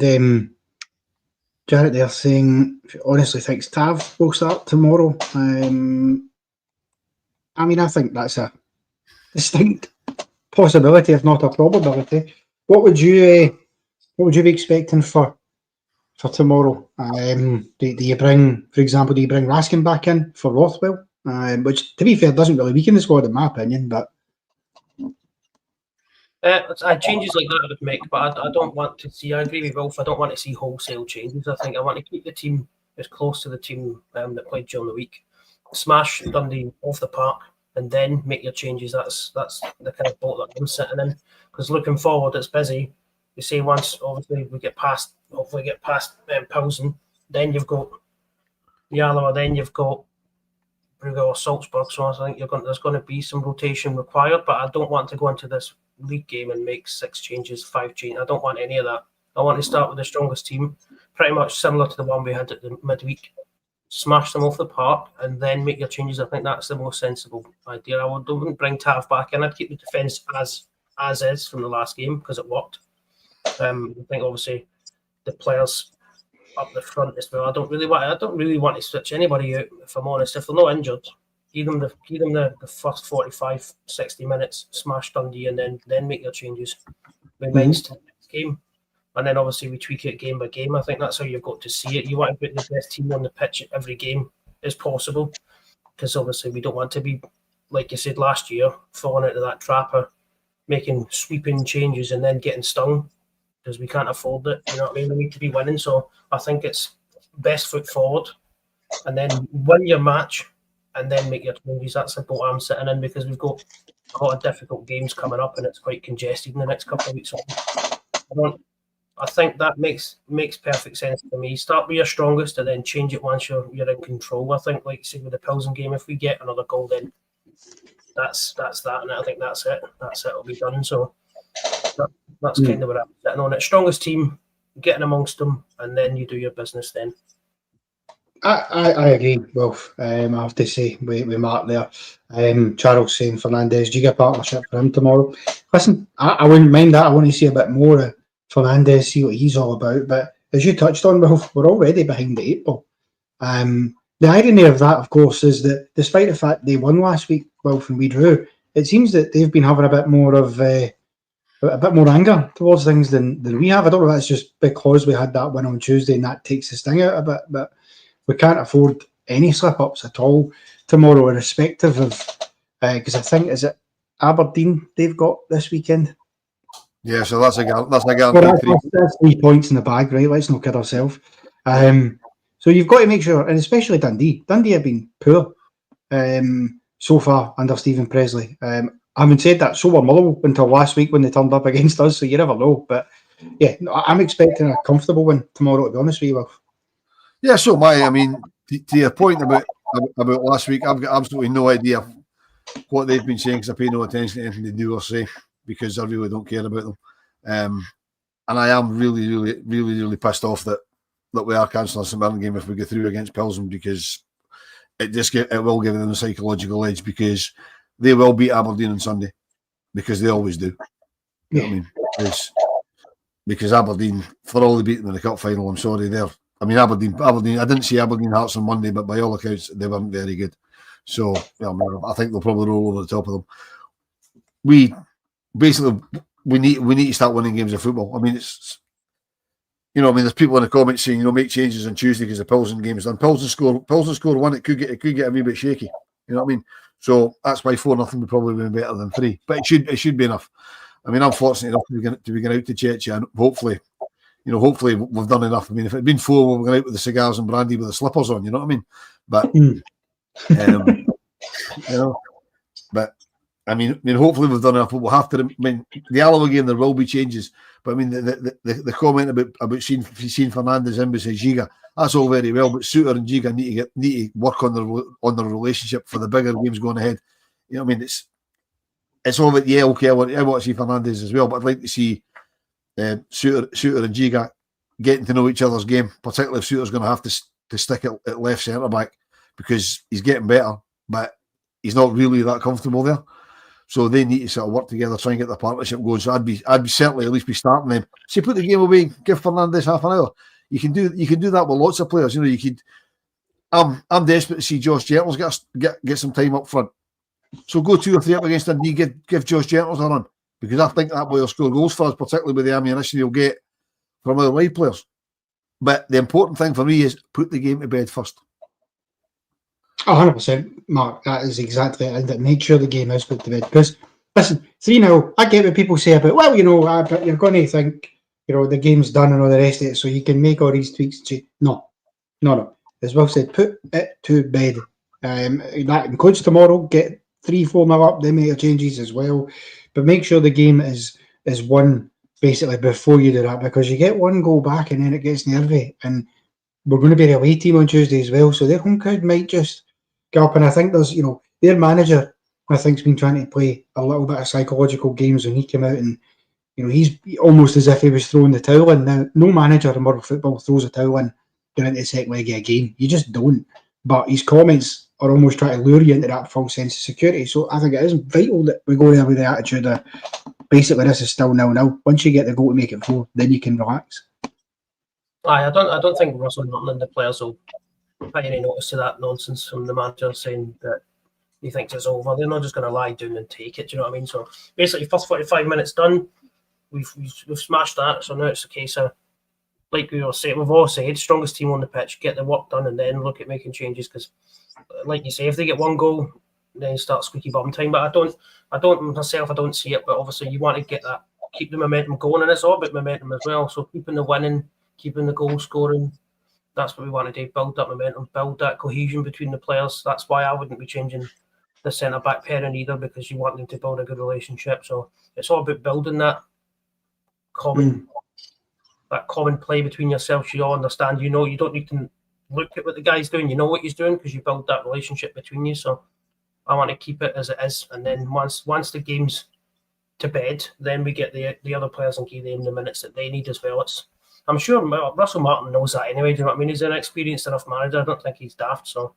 Jarrett there saying, honestly thinks Tav will start tomorrow. I mean, I think that's a distinct possibility, if not a probability. What would you be expecting for tomorrow? Do you bring Raskin back in for Rothwell? Which, to be fair, doesn't really weaken the squad in my opinion, but changes like that I would make, but I don't want to see. I agree with Wolf. I don't want to see wholesale changes. I think I want to keep the team as close to the team that played during the week. Smash Dundee off the park, and then make your changes. That's the kind of boat that I'm sitting in. Because looking forward, it's busy. You say once, obviously, we get past Pilsen, then you've got Alloa, then you've got Brugge or Salzburg. So I think there's going to be some rotation required, but I don't want to go into this league game and make 6 changes, 5 changes. I don't want any of that. I want to start with the strongest team, pretty much similar to the one we had at the midweek. Smash them off the park and then make your changes. I think that's the most sensible idea. I wouldn't bring Tav back in. I'd keep the defence as is from the last game because it worked. I think obviously the players up the front as well. I don't really want to switch anybody out, if I'm honest. If they're not injured, give them the first 45, 60 minutes, smash Dundee, and then make your changes. With minds to the next game. And then obviously we tweak it game by game. I think that's how you've got to see it. You want to put the best team on the pitch at every game as possible, because obviously we don't want to be, like you said last year, falling into that trap of making sweeping changes and then getting stung, because we can't afford it. You know what I mean? We need to be winning. So I think it's best foot forward and then win your match and then make your changes. That's the boat I'm sitting in, because we've got a lot of difficult games coming up and it's quite congested in the next couple of weeks. So I think that makes perfect sense to me. Start with your strongest and then change it once you're in control. I think, like say with the Pilsen game, if we get another goal, then that's that, and I think that's it. It'll be done. So that's kind of what I'm sitting on. It strongest team, getting amongst them, and then you do your business. Then I agree, Wolf. I have to say with Mark there. Charles saying Fernandez, do you get a partnership for him tomorrow? Listen, I wouldn't mind that. I want to see a bit more of Fernandez, see what he's all about. But as you touched on, Wolf, we're already behind the 8 ball. The irony of that, of course, is that despite the fact they won last week, Wolf, and we drew, it seems that they've been having a bit more of a bit more anger towards things than we have. I don't know if that's just because we had that win on Tuesday and that takes the sting out a bit, but we can't afford any slip-ups at all tomorrow, irrespective of, because I think, is it Aberdeen they've got this weekend? Yeah, so that's a guaranteed well, that's 3 points in the bag, right? Let's not kid ourselves. So you've got to make sure, and especially Dundee. Dundee have been poor so far under Stephen Presley. Having said that, so were Motherwell until last week when they turned up against us, so you never know. But yeah, I'm expecting a comfortable win tomorrow, to be honest with you, Will. Yeah, so I mean, to your point about last week, I've got absolutely no idea what they've been saying because I pay no attention to anything they do or say because I really don't care about them. And I am really pissed off that we are cancelling the St Mirren game if we go through against Pilsen, because it will give them a psychological edge, because they will beat Aberdeen on Sunday, because they always do. You know what I mean? Because Aberdeen, for all they beat them in the cup final, I'm sorry, Aberdeen. I didn't see Aberdeen Hearts on Monday, but by all accounts, they weren't very good. So I think they'll probably roll over the top of them. We need to start winning games of football. I mean, there's people in the comments saying, make changes on Tuesday because the Pilsen game is done. Pilsen score one, it could get a wee bit shaky. You know what I mean? So that's why 4-0 would probably be better than 3. But it should be enough. I mean, I'm fortunate enough to be going out to Chechia, and hopefully we've done enough. I mean, if it had been 4, we'll go out with the cigars and brandy with the slippers on. You know what I mean? But but I mean, hopefully we've done enough. But we'll have to. I mean, the Alloa game, there will be changes. But I mean, the comment about seeing Fernandes in beside Giga, that's all very well. But Suter and Giga need to work on their relationship for the bigger games going ahead. You know what I mean? It's all about, okay, I want to see Fernandes as well, but I'd like to see Suter and Giga getting to know each other's game, particularly if Suter's going to have to stick at left centre back, because he's getting better, but he's not really that comfortable there. So they need to sort of work together, try and get the partnership going. So I'd be certainly at least be starting them. See, put the game away, give Fernandes half an hour. You can do that with lots of players. You could. I'm desperate to see Josh Gentles get some time up front. So go 2 or 3 up against Dundee, give Josh Gentles a run, because I think that boy will score goals for us, particularly with the ammunition he'll get from other wide players. But the important thing for me is put the game to bed first. 100%, Mark. That is exactly it. And make sure the game is put to bed. Because, listen, 3-0, I get what people say about, but you're going to think, the game's done and all the rest of it, so you can make all these tweaks. No. As Will said, put it to bed. That includes tomorrow. Get 3-4 up, then make your changes as well. But make sure the game is won basically before you do that, because you get one goal back and then it gets nervy. And we're going to be a away team on Tuesday as well, so their home crowd might just go up. And I think there's, their manager, I think, has been trying to play a little bit of psychological games when he came out, and he's almost as if he was throwing the towel in. Now, no manager in world football throws a towel in going into the second leg of a game. You just don't. But his comments are almost trying to lure you into that false sense of security. So I think it is vital that we go there with the attitude of basically this is still 0-0. Once you get the goal to make it 4, then you can relax. I don't think Russell Norton and the players will pay any notice to that nonsense from the manager saying that he thinks it's over. They're not just going to lie down and take it. Do you know what I mean? So basically, first 45 minutes done, we've smashed that. So now it's a case of, like we've all said, strongest team on the pitch, get the work done, and then look at making changes. Because, like you say, if they get one goal, then you start squeaky bum time. But I don't see it. But obviously, you want to keep the momentum going, and it's all about momentum as well. So keeping the winning, keeping the goal scoring, that's what we want to do. Build that momentum, build that cohesion between the players. That's why I wouldn't be changing the centre back pairing either, because you want them to build a good relationship. So it's all about building that common play between yourselves. You all understand. You don't need to look at what the guy's doing. You know what he's doing because you build that relationship between you. So I want to keep it as it is, and then once the game's to bed, then we get the other players and give them the minutes that they need as well. I'm sure Russell Martin knows that anyway. Do you know what I mean? He's an experienced enough manager. I don't think he's daft, so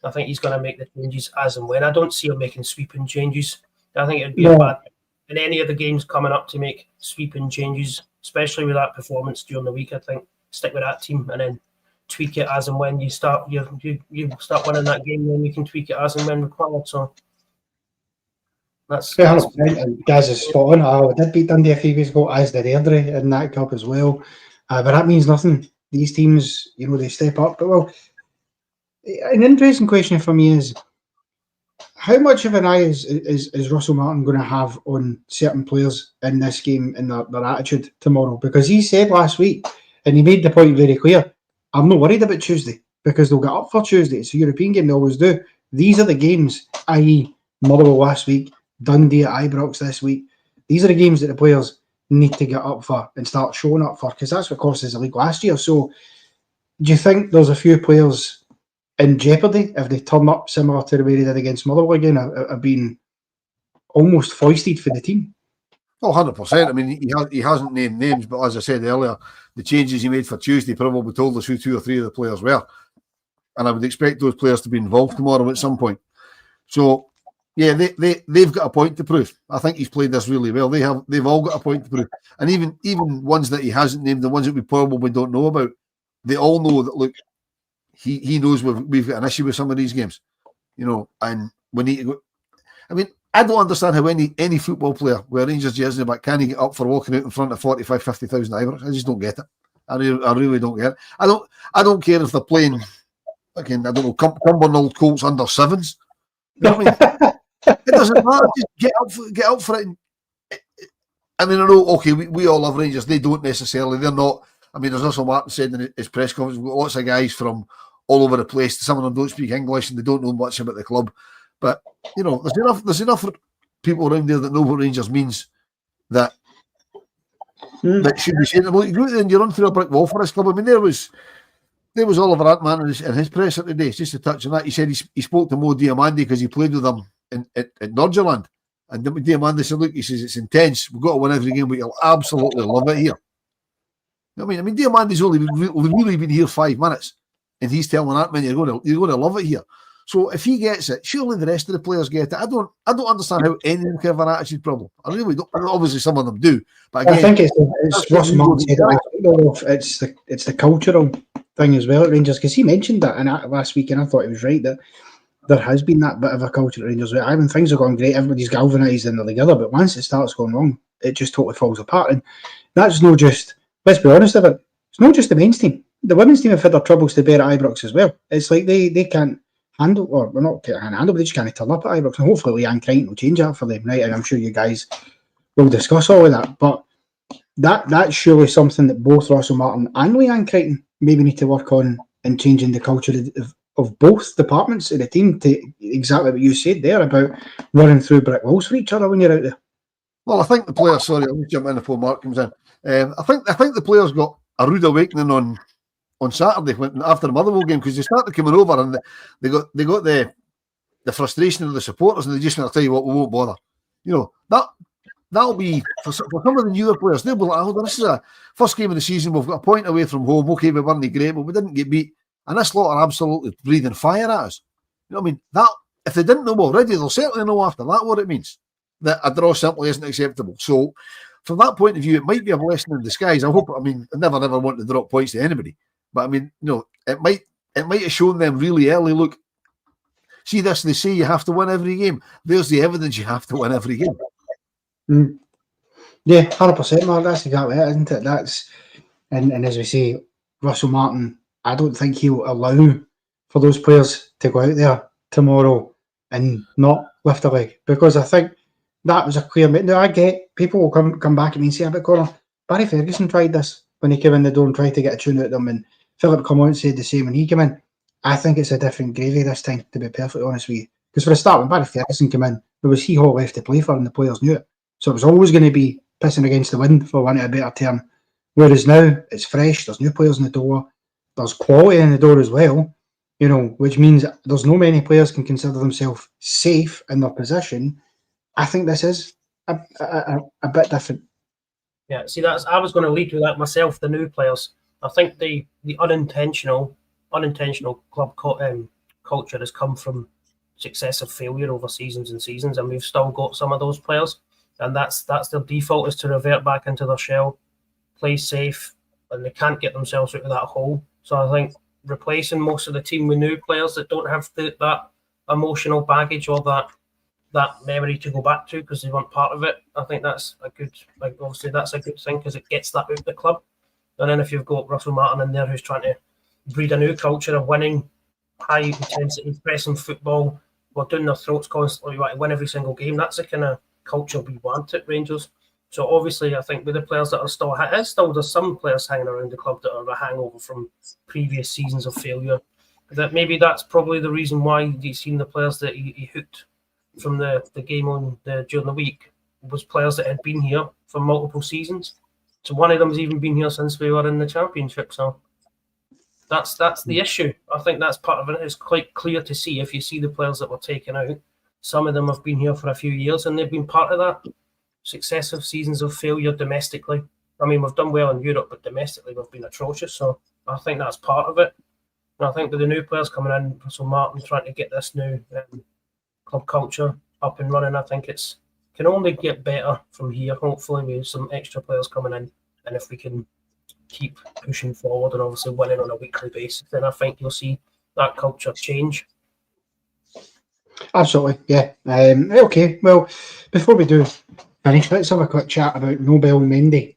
I think he's going to make the changes as and when. I don't see him making sweeping changes. I think it'd be a bad in any of the games coming up to make sweeping changes, especially with that performance during the week. I think stick with that team and then tweak it as and when you start you start winning that game. Then you can tweak it as and when required. So That's Gaz is spot on. I did beat Dundee a few weeks ago, as did Airdrie in that cup as well. But that means nothing. These teams, they step up. But well, an interesting question for me is, how much of an eye is Russell Martin going to have on certain players in this game and their attitude tomorrow? Because he said last week, and he made the point very clear, I'm not worried about Tuesday because they'll get up for Tuesday. It's a European game, they always do. These are the games, i.e. Motherwell last week, Dundee at Ibrox this week. These are the games that the players need to get up for and start showing up for, because that's what cost us the league last year. So do you think there's a few players in jeopardy if they turn up similar to the way they did against Motherwell again, have been almost foisted for the team? Oh, 100%. I mean, he hasn't named names, but as I said earlier, the changes he made for Tuesday probably told us who 2 or 3 of the players were. And I would expect those players to be involved tomorrow at some point. So, yeah, they've got a point to prove. I think he's played this really well. They've all got a point to prove. And even ones that he hasn't named, the ones that we probably don't know about, they all know that, look, he knows we've got an issue with some of these games. And we need to go. I mean, I don't understand how any football player with a Rangers jersey back can he get up for walking out in front of 45, 50,000 Ibrox. I just don't get it. I really don't get it. I don't care if they're playing, again, I don't know, Cumbernauld Colts under 7s. You know what I mean? It doesn't matter. Just get up for it. I mean, I know, okay, we all love Rangers. They don't necessarily. They're not. I mean, there's also Martin said in his press conference, we've got lots of guys from all over the place. Some of them don't speak English and they don't know much about the club. But, there's enough people around there that know what Rangers means that should be saying, well, you go out there and you run through a brick wall for this club. I mean, there was Oliver Antman in his presser today, just to touch on that. He said he spoke to Mo Diamandi because he played with them at Norgerland. And Diamandi said, look, he says, it's intense. We've got to win every game, but you'll absolutely love it here. You know what I mean? Diamandi's only really been here 5 minutes. And he's telling Antman, you're going to love it here. So if he gets it, surely the rest of the players get it. I don't understand how any of them can have an attitude problem. I really don't. Obviously, some of them do. But again, I think it's Ross Martin said it's the cultural thing as well at Rangers, because he mentioned that last week, and I thought he was right that there has been that bit of a culture at Rangers. I mean, things are going great, everybody's galvanised and they're together, but once it starts going wrong, it just totally falls apart. And that's not just, let's be honest about it, it's not just the men's team. The women's team have had their troubles to bear at Ibrox as well. It's like they can't handle, or we're not can't handle, but they just can't turn up at Ibrox. And hopefully Leanne Crichton will change that for them, right? And I'm sure you guys will discuss all of that. But that's surely something that both Russell Martin and Leanne Crichton maybe need to work on in changing the culture of both departments of the team to exactly what you said there about running through brick walls for each other when you're out there. Well, I think the players, sorry, I'll jump in before Mark comes in. I think the players got a rude awakening on Saturday after the Motherwell game, because they started coming over and they got the frustration of the supporters, and they just want to tell you what, we won't bother. That'll be for some of the newer players. They'll be like, oh, this is a first game of the season. We've got a point away from home. Okay, we weren't great, but we didn't get beat. And this lot are absolutely breathing fire at us. You know what I mean? That if they didn't know already, they'll certainly know after that what it means. That a draw simply isn't acceptable. So, from that point of view, it might be a blessing in disguise. I never want to drop points to anybody. But I mean, it might have shown them really early, look, see this, they say you have to win every game. There's the evidence you have to win every game. Yeah, 100%, Mark. That's exactly it, isn't it? That's and as we say, Russell Martin, I don't think he'll allow for those players to go out there tomorrow and not lift a leg, because I think that was a clear. Now I get people will come back at me and say, "But Connor, Barry Ferguson tried this when he came in the door and tried to get a tune out of them, and Philip come on and said the same when he came in." I think it's a different gravy this time, to be perfectly honest with you. Because for a start, when Barry Ferguson came in, there was he-haul left to play for, and the players knew it. So it was always going to be pissing against the wind, for want of a better term. Whereas now it's fresh. There's new players in the door. There's quality in the door as well. Which means there's no many players can consider themselves safe in their position. I think this is a bit different. Yeah, see, I was going to lead with that myself. The new players, I think the unintentional club culture has come from successive failure over seasons and seasons, and we've still got some of those players, and that's their default, is to revert back into their shell, play safe, and they can't get themselves out of that hole. So I think replacing most of the team with new players that don't have that emotional baggage or that that memory to go back to because they weren't part of it. I think that's a good, obviously that's a good thing because it gets that out of the club. And then if you've got Russell Martin in there who's trying to breed a new culture of winning, high intensity pressing football, we're doing their throats constantly, we want to win every single game. That's the kind of culture we want at Rangers. So obviously, I think with the players that are still, there's some players hanging around the club that are a hangover from previous seasons of failure. That maybe that's probably the reason why you've seen the players that he hooked from the game during the week was players that had been here for multiple seasons. So one of them's even been here since we were in the Championship. So that's the issue. I think that's part of it. It's quite clear to see if you see the players that were taken out. Some of them have been here for a few years and they've been part of that successive seasons of failure domestically. I mean, we've done well in Europe, but domestically we've been atrocious. So I think that's part of it. And I think with the new players coming in, Russell Martin trying to get this new club culture up and running, I think it's can only get better from here. Hopefully, with some extra players coming in, and if we can keep pushing forward and obviously winning on a weekly basis, then I think you'll see that culture change. Absolutely, yeah. Okay, well, before we do finish, let's have a quick chat about Nobel Mendy.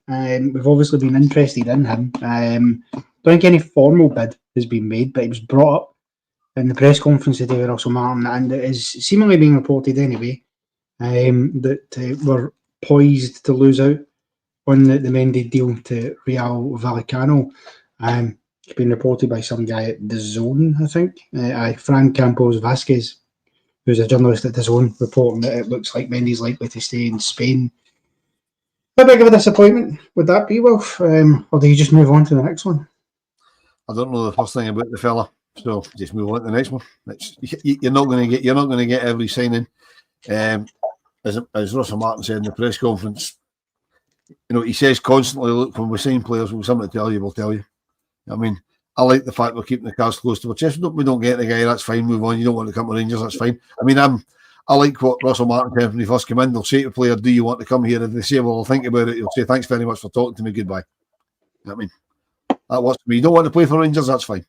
We've obviously been interested in him. Don't think any formal bid has been made, but he was brought up in the press conference today with Russell Martin, and it is seemingly being reported anyway that we're poised to lose out on the Mendy deal to Real Vallecano. It's been reported by some guy at The Zone, I think. Fran Campos Vasquez, who's a journalist at The Zone, reporting that it looks like Mendy's likely to stay in Spain. How big of a disappointment would that be, Wilf? Or do you just move on to the next one? I don't know the first thing about the fella, so just move on to the next one. You're not going to get every signing. As Russell Martin said in the press conference, he says constantly, look, when we sign players, we've something to tell you, we'll tell you. I mean, I like the fact we're keeping the cards close to our chest. We don't get the guy, that's fine, move on. You don't want to come to Rangers, that's fine. I mean, I like what Russell Martin said when he first came in. They'll say to the player, do you want to come here? If they say, well, I'll think about it, he'll say, thanks very much for talking to me, goodbye. I mean, that works for me. You don't want to play for Rangers, that's fine.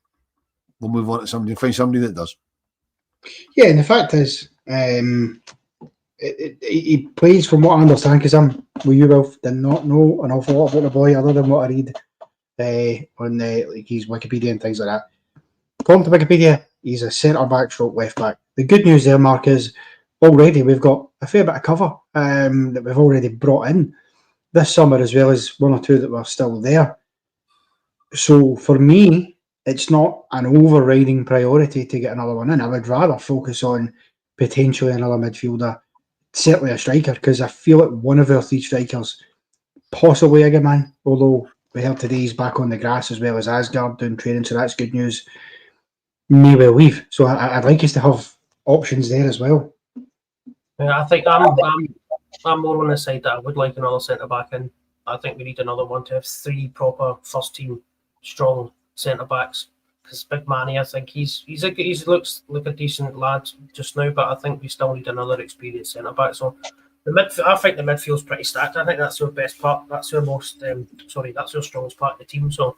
We'll move on to somebody, find somebody that does. Yeah, and the fact is, he plays, from what I understand, because I'm with you, Wilf, did not know an awful lot about the boy other than what I read on his Wikipedia and things like that. According to Wikipedia, he's a centre-back stroke left-back. The good news there, Mark, is already we've got a fair bit of cover that we've already brought in this summer, as well as one or two that were still there. So for me, it's not an overriding priority to get another one in. I would rather focus on potentially another midfielder, certainly a striker, because I feel like one of our three strikers, possibly a good man, although we heard today he's back on the grass as well as Asgard doing training, so that's good news, may well leave. So I'd like us to have options there as well. Yeah, I think I'm more on the side that I would like another centre-back in. I think we need another one to have three proper first-team strong centre-backs. Because Big Manny, I think he looks like a decent lad just now, but I think we still need another experienced centre-back. So I think the midfield's pretty stacked. I think that's our best part. That's our that's our strongest part of the team. So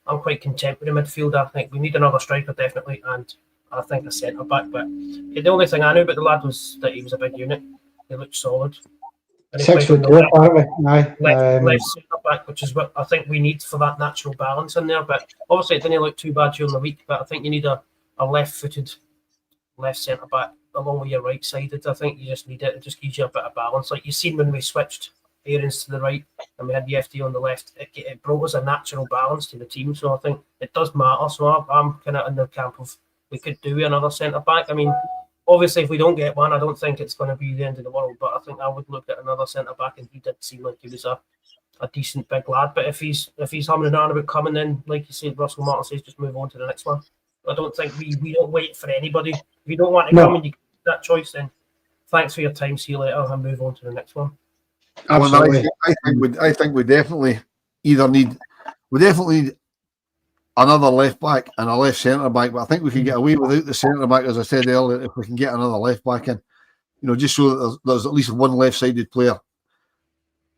I'm quite content with the midfield. I think we need another striker definitely, and I think a centre back. But the only thing I knew about the lad was that he was a big unit. He looked solid. And 6 foot 2, apparently. Left centre back, which is what I think we need for that natural balance in there. But obviously, it didn't look too bad during the week. But I think you need a left-footed left centre back along with your right-sided. I think you just need it. It just gives you a bit of balance. Like you've seen when we switched Aarons to the right and we had the FD on the left, it brought us a natural balance to the team. So I think it does matter. So I'm kind of in the camp of we could do another centre back. I mean, obviously, if we don't get one, I don't think it's going to be the end of the world. But I think I would look at another centre back, and he did seem like he was a decent big lad. But if he's humming and on about coming in, like you said, Russell Martin says, just move on to the next one. I don't think we don't wait for anybody. If you don't want to come and you get that choice, then thanks for your time. See you later, and move on to the next one. Absolutely. I think we definitely need another left back and a left centre back, but I think we can get away without the centre back, as I said earlier, if we can get another left back in. Just so that there's at least one left-sided player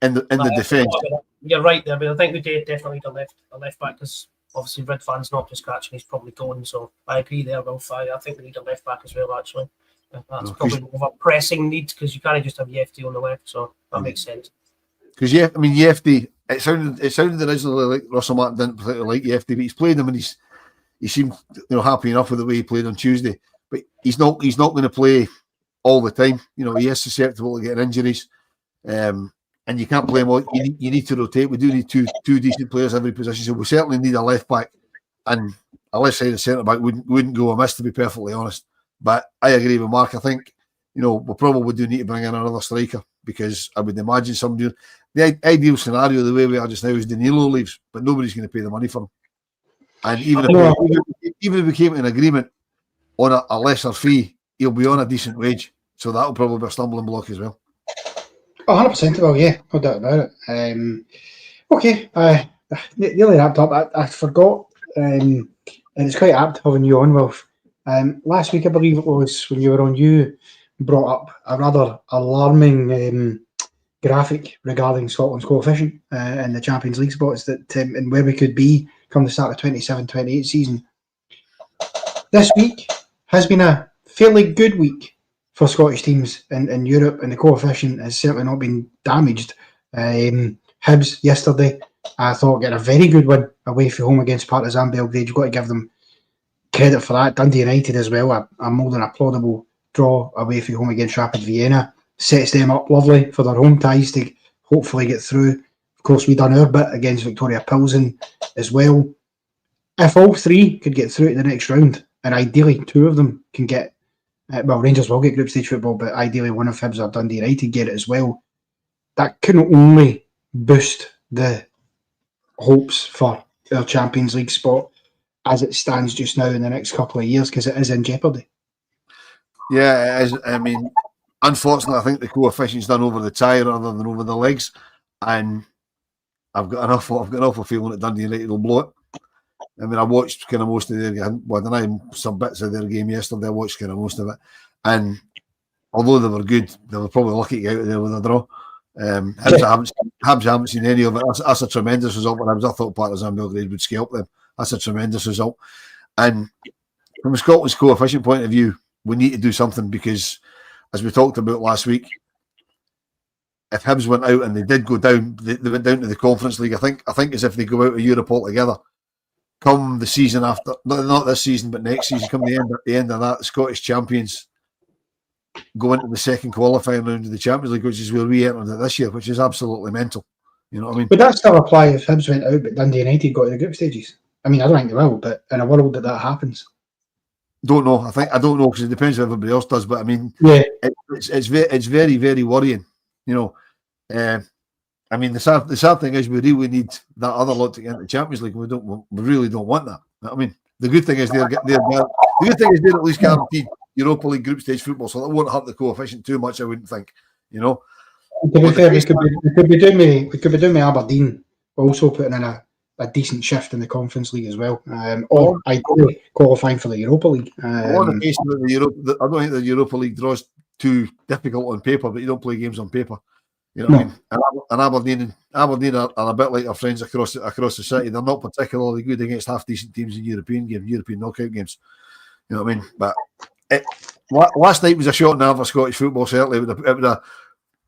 in the defence. You're right there, but I think we definitely need a left back because obviously Red Fan's not just catching, he's probably going. So I agree there, Wilf. I think we need a left back as well, actually. That's probably more of a pressing need because you can't just have Yefty on the left, so that makes sense. Because Yefty, it sounded originally like Russell Martin didn't particularly like Yefty, but he's played him and he seemed happy enough with the way he played on Tuesday. But he's not going to play all the time. He is susceptible to getting injuries, and you can't play him all. You need to rotate. We do need two decent players every position, so we certainly need a left back and a left side of centre back wouldn't go amiss, to be perfectly honest. But I agree with Mark. I think we probably do need to bring in another striker because I would imagine somebody. The ideal scenario, the way we are just now, is Danilo leaves, but nobody's going to pay the money for him. And even if we came to an agreement on a lesser fee, he'll be on a decent wage. So that'll probably be a stumbling block as well. 100% well, yeah, no doubt about it. Okay, nearly wrapped up. I forgot, and it's quite apt having you on, Wilf. Last week, I believe it was, when you were on, you brought up a rather alarming graphic regarding Scotland's coefficient in the Champions League spots and where we could be come the start of 27-28 season. This week has been a fairly good week for Scottish teams in Europe, and the coefficient has certainly not been damaged. Hibs yesterday, I thought, getting a very good win away from home against Partizan Belgrade. You've got to give them credit for that. Dundee United as well, a more than applaudable draw away from home against Rapid Vienna. Sets them up lovely for their home ties to hopefully get through. Of course, we done our bit against Victoria Pilsen as well. If all three could get through to the next round, and ideally two of them can get, Rangers will get group stage football, but ideally one of Hibs or Dundee United get it as well, that can only boost the hopes for our Champions League spot as it stands just now in the next couple of years, because it is in jeopardy. Yeah, it is. I mean, unfortunately, I think the coefficient's done over the tie rather than over the legs, and I've got an awful feeling that Dundee United will blow it. I mean, I watched kind of most of their game. Well, I don't know, some bits of their game yesterday. I watched kind of most of it, and although they were good, they were probably lucky to get out of there with a draw. Hibs, I haven't seen any of it. That's a tremendous result. When I thought Partizan Belgrade would scalp them. That's a tremendous result. And from a Scotland's coefficient point of view, we need to do something because, as we talked about last week, if Hibs went out and they did go down, they went down to the Conference League. I think as if they go out of Europe altogether, come the season after, not this season, but next season, come the end of that, the Scottish champions go into the second qualifying round of the Champions League, which is where we entered it this year, which is absolutely mental. You know what I mean? Would that still apply if Hibs went out but Dundee United got to the group stages? I mean, I don't think they will, but in a world that happens. Don't know. I don't know because it depends on everybody else does. But I mean, yeah, it's very, very worrying. You know, I mean, the sad thing is we really need that other lot to get into the Champions League. We really don't want that. I mean, the good thing is they're at least guaranteed Europa League group stage football, so that won't hurt the coefficient too much. I wouldn't think. You know. To be fair, we could be doing with Aberdeen, also putting in a decent shift in the Conference League as well, or ideally qualifying for the Europa League. On the case that I don't think the Europa League draws too difficult on paper, but you don't play games on paper. You know what I mean? And Aberdeen are a bit like our friends across the city. They're not particularly good against half decent teams in European knockout games. You know what I mean? But last night was a shot in the arm for Scottish football. Certainly, it would have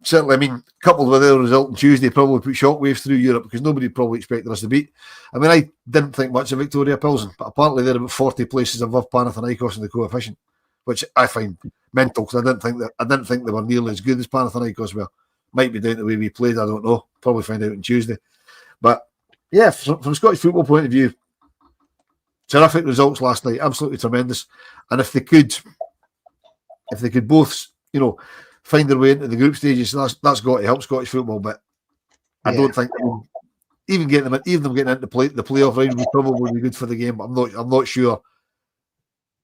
certainly, I mean, coupled with their result on Tuesday, probably put shockwaves through Europe because nobody probably expected us to beat. I mean, I didn't think much of Victoria Pilsen, but apparently they're about 40 places above Panathinaikos in the coefficient, which I find mental because I didn't think they were nearly as good as Panathinaikos were. Might be down to the way we played, I don't know. Probably find out on Tuesday. But yeah, from a Scottish football point of view, terrific results last night, absolutely tremendous. And if they could both, you know, find their way into the group stages, that's got to help Scottish football. But I don't think even them getting into the playoff round would probably be good for the game. But I'm not sure.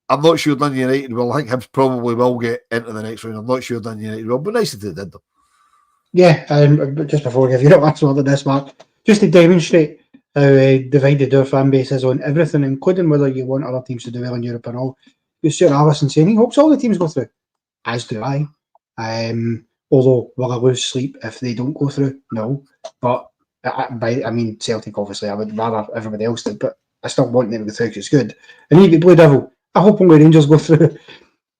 I'm not sure Dundee United will. I think Hibs probably will get into the next round. I'm not sure Dundee United will. But nice if they did though. Yeah, just before we give you the last word of this, Mark, just to demonstrate how divided our fan base is on everything, including whether you want other teams to do well in Europe or not. You're Stuart Allison saying he hopes all the teams go through, as do I. Although, will I lose sleep if they don't go through? No. But, I mean, Celtic, obviously, I would rather everybody else did, but I still want them to go through because it's good. And even Blue Devil, I hope only Rangers go through.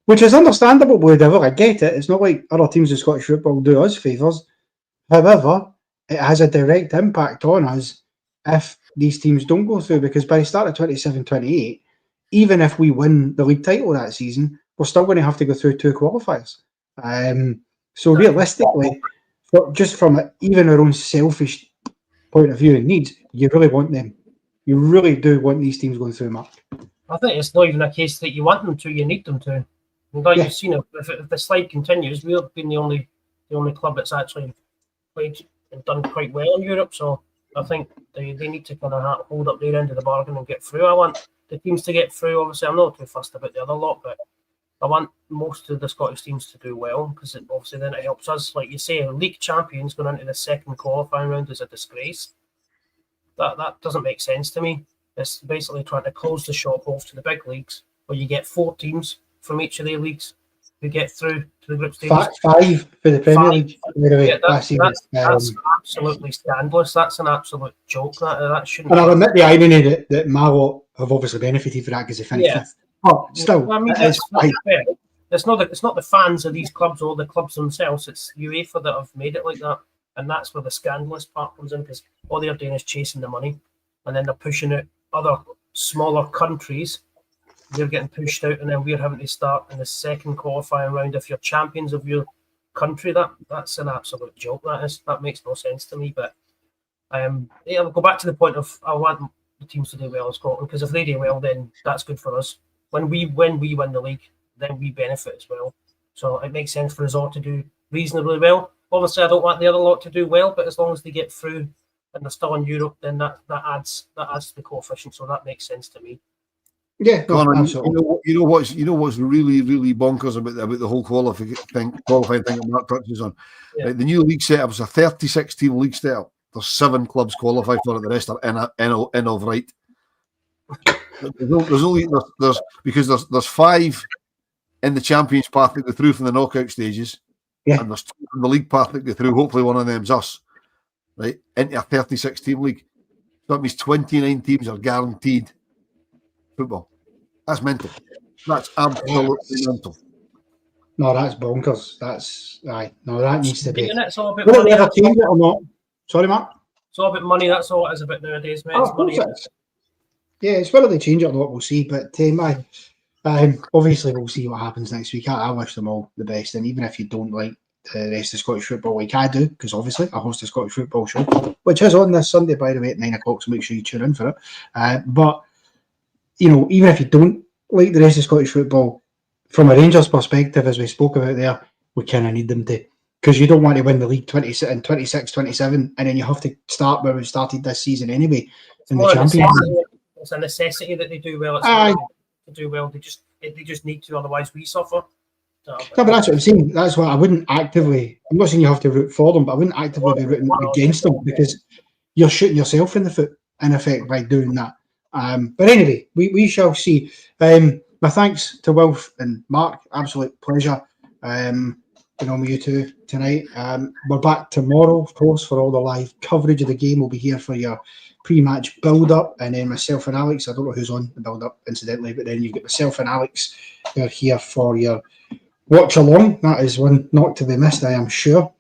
Which is understandable, whatever. I get it. It's not like other teams of Scottish football do us favours. However, it has a direct impact on us if these teams don't go through, because by the start of 27-28, even if we win the league title that season, we're still going to have to go through 2 qualifiers. So realistically, just from even our own selfish point of view and needs, you really want them. You really do want these teams going through, Mark. I think it's not even a case that you want them to, you need them to. And like you've seen, if the slide continues, we've been the only club that's actually played and done quite well in Europe. So I think they need to kind of hold up their end of the bargain and get through. I want the teams to get through. Obviously, I'm not too fussed about the other lot, but I want most of the Scottish teams to do well, because obviously then it helps us. Like you say, league champions going into the second qualifying round is a disgrace. That doesn't make sense to me. It's basically trying to close the shop off to the big leagues, where you get 4 teams from each of their leagues who get through to the group stages. 5 for the Premier League. Yeah, that's absolutely scandalous. That's an absolute joke. That shouldn't. And I'll admit the irony that Malot have obviously benefited for that because they finished 5th. Oh, still, well, I mean, it's not the fans of these clubs or the clubs themselves. It's UEFA that have made it like that, and that's where the scandalous part comes in, because all they're doing is chasing the money, and then they're pushing out other smaller countries. They're getting pushed out, and then we're having to start in the second qualifying round. If you're champions of your country, that's an absolute joke. That makes no sense to me. But I'll go back to the point of I want the teams to do well in Scotland, because if they do well, then that's good for us. When we win the league, then we benefit as well. So it makes sense for us all to do reasonably well. Obviously, I don't want the other lot to do well, but as long as they get through and they're still in Europe, then that adds to the coefficient. So that makes sense to me. Yeah, Connor, you know what's really, really bonkers about the whole qualifying thing that Mark touches on. Yeah. Right, the new league setup is a 36-team league setup. There's 7 clubs qualify for it. The rest are in of right. There's 5 in the Champions path that go through from the knockout stages, and there's 2 from the league path that go through. Hopefully, one of them's us, right, into a 36-team league. So that means 29 teams are guaranteed football. That's mental. That's absolutely mental. No, that's bonkers. That needs to be. It's all about Will money. it ever change it or not? Sorry, Mark. It's all about money. That's all it is about nowadays, mate. It's money. Yeah, it's whether they change it or not, we'll see. But obviously, we'll see what happens next week. I wish them all the best. And even if you don't like the rest of Scottish football like I do, because obviously I host a Scottish football show, which is on this Sunday, by the way, at 9 o'clock, so make sure you tune in for it. But, even if you don't like the rest of Scottish football, from a Rangers perspective, as we spoke about there, we kind of need them to. Because you don't want to win the league 26, 27, and then you have to start where we started this season anyway, in the Championship. It's a necessity that they do well. It's to do well. They just need to, otherwise we suffer. No, but that's what I'm saying. That's why I wouldn't actively. I'm not saying you have to root for them, but I wouldn't actively be rooting against them, because you're shooting yourself in the foot in effect by doing that. But anyway, we shall see. My thanks to Wilf and Mark. Absolute pleasure. With you two tonight. We're back tomorrow, of course, for all the live coverage of the game. We'll be here for your pre-match build-up, and then myself and Alex, I don't know who's on the build-up incidentally, but then you've got myself and Alex who are here for your watch-along. That is one not to be missed, I am sure.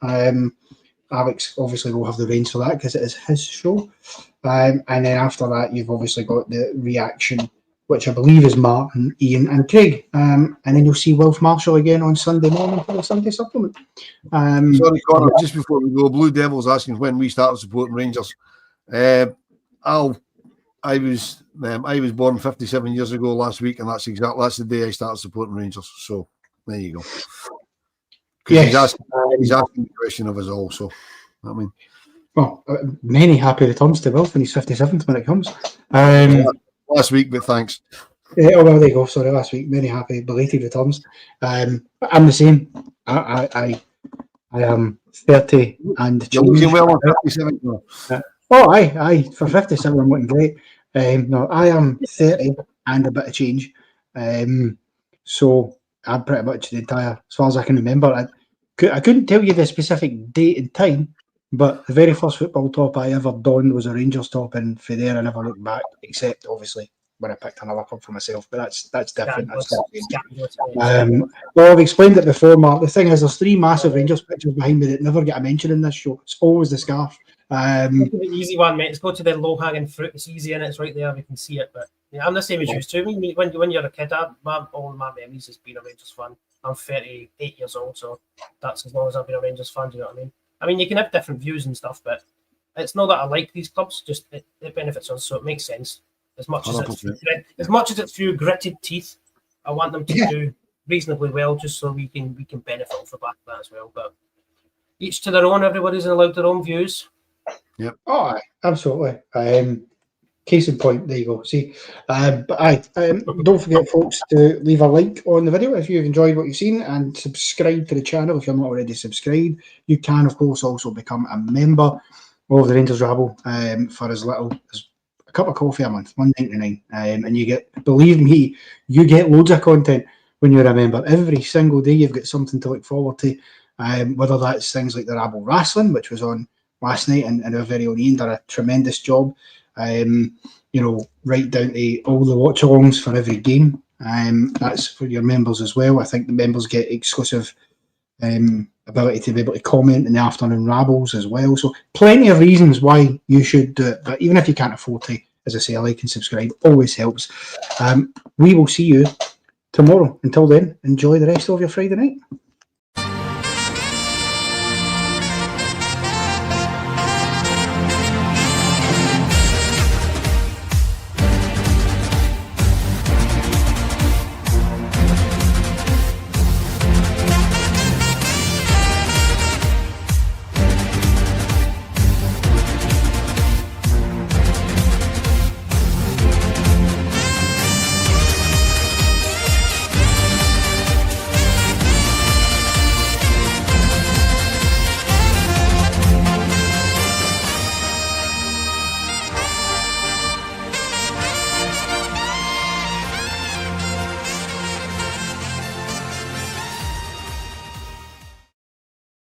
Alex obviously will have the reins for that because it is his show. And then after that, you've obviously got the reaction, which I believe is Martin, Ian and Craig. And then you'll see Wilf Marshall again on Sunday morning for the Sunday supplement. Sorry, Connor, just before we go, Blue Devils asking when we started supporting Rangers. I was born 57 years ago last week, and that's the day I started supporting Rangers. So there you go. Yes. He's asking the question of us all. So I mean, well, many happy returns to Wilf when he's 57th when it comes. Last week, but thanks. Well, there you go. Sorry, last week. Many happy belated returns. I'm the same. I am 30 and you're looking well on 57. Aye. For 57, I'm looking great. No, I am 30 and a bit of change. So I'm pretty much the entire, as far as I can remember. I couldn't tell you the specific date and time, but the very first football top I ever donned was a Rangers top, and for there I never looked back, except obviously when I picked another club for myself, but that's different. Scandalous. Well, I've explained it before, Mark. The thing is, there's 3 massive Rangers pictures behind me that never get a mention in this show. It's always the scarf. The easy one, mate. Let's go to the low-hanging fruit. It's easy and it's right there. We can see it. But yeah, I'm the same as you too. When you're a kid, all my memories has been a Rangers fan. I'm 38 years old, so that's as long as I've been a Rangers fan. Do you know what I mean? I mean, you can have different views and stuff, but it's not that I like these clubs. Just it benefits us, so it makes sense. As much as it's through gritted teeth, I want them to do reasonably well, just so we can benefit off the back of that as well. But each to their own. Everybody's allowed their own views. Yep. Oh, absolutely. Case in point, there you go. See, don't forget, folks, to leave a like on the video if you've enjoyed what you've seen, and subscribe to the channel if you're not already subscribed. You can, of course, also become a member of the Rangers Rabble for as little as a cup of coffee a month, $1.99, and you get, believe me, you get loads of content when you're a member. Every single day, you've got something to look forward to. Whether that's things like the Rabble Wrestling, which was on last night, and our very own Ian did a tremendous job. Right down to all the watch-alongs for every game. That's for your members as well. I think the members get exclusive ability to be able to comment in the afternoon rabbles as well. So plenty of reasons why you should do it. But even if you can't afford to, as I say, a like and subscribe always helps. We will see you tomorrow. Until then, enjoy the rest of your Friday night.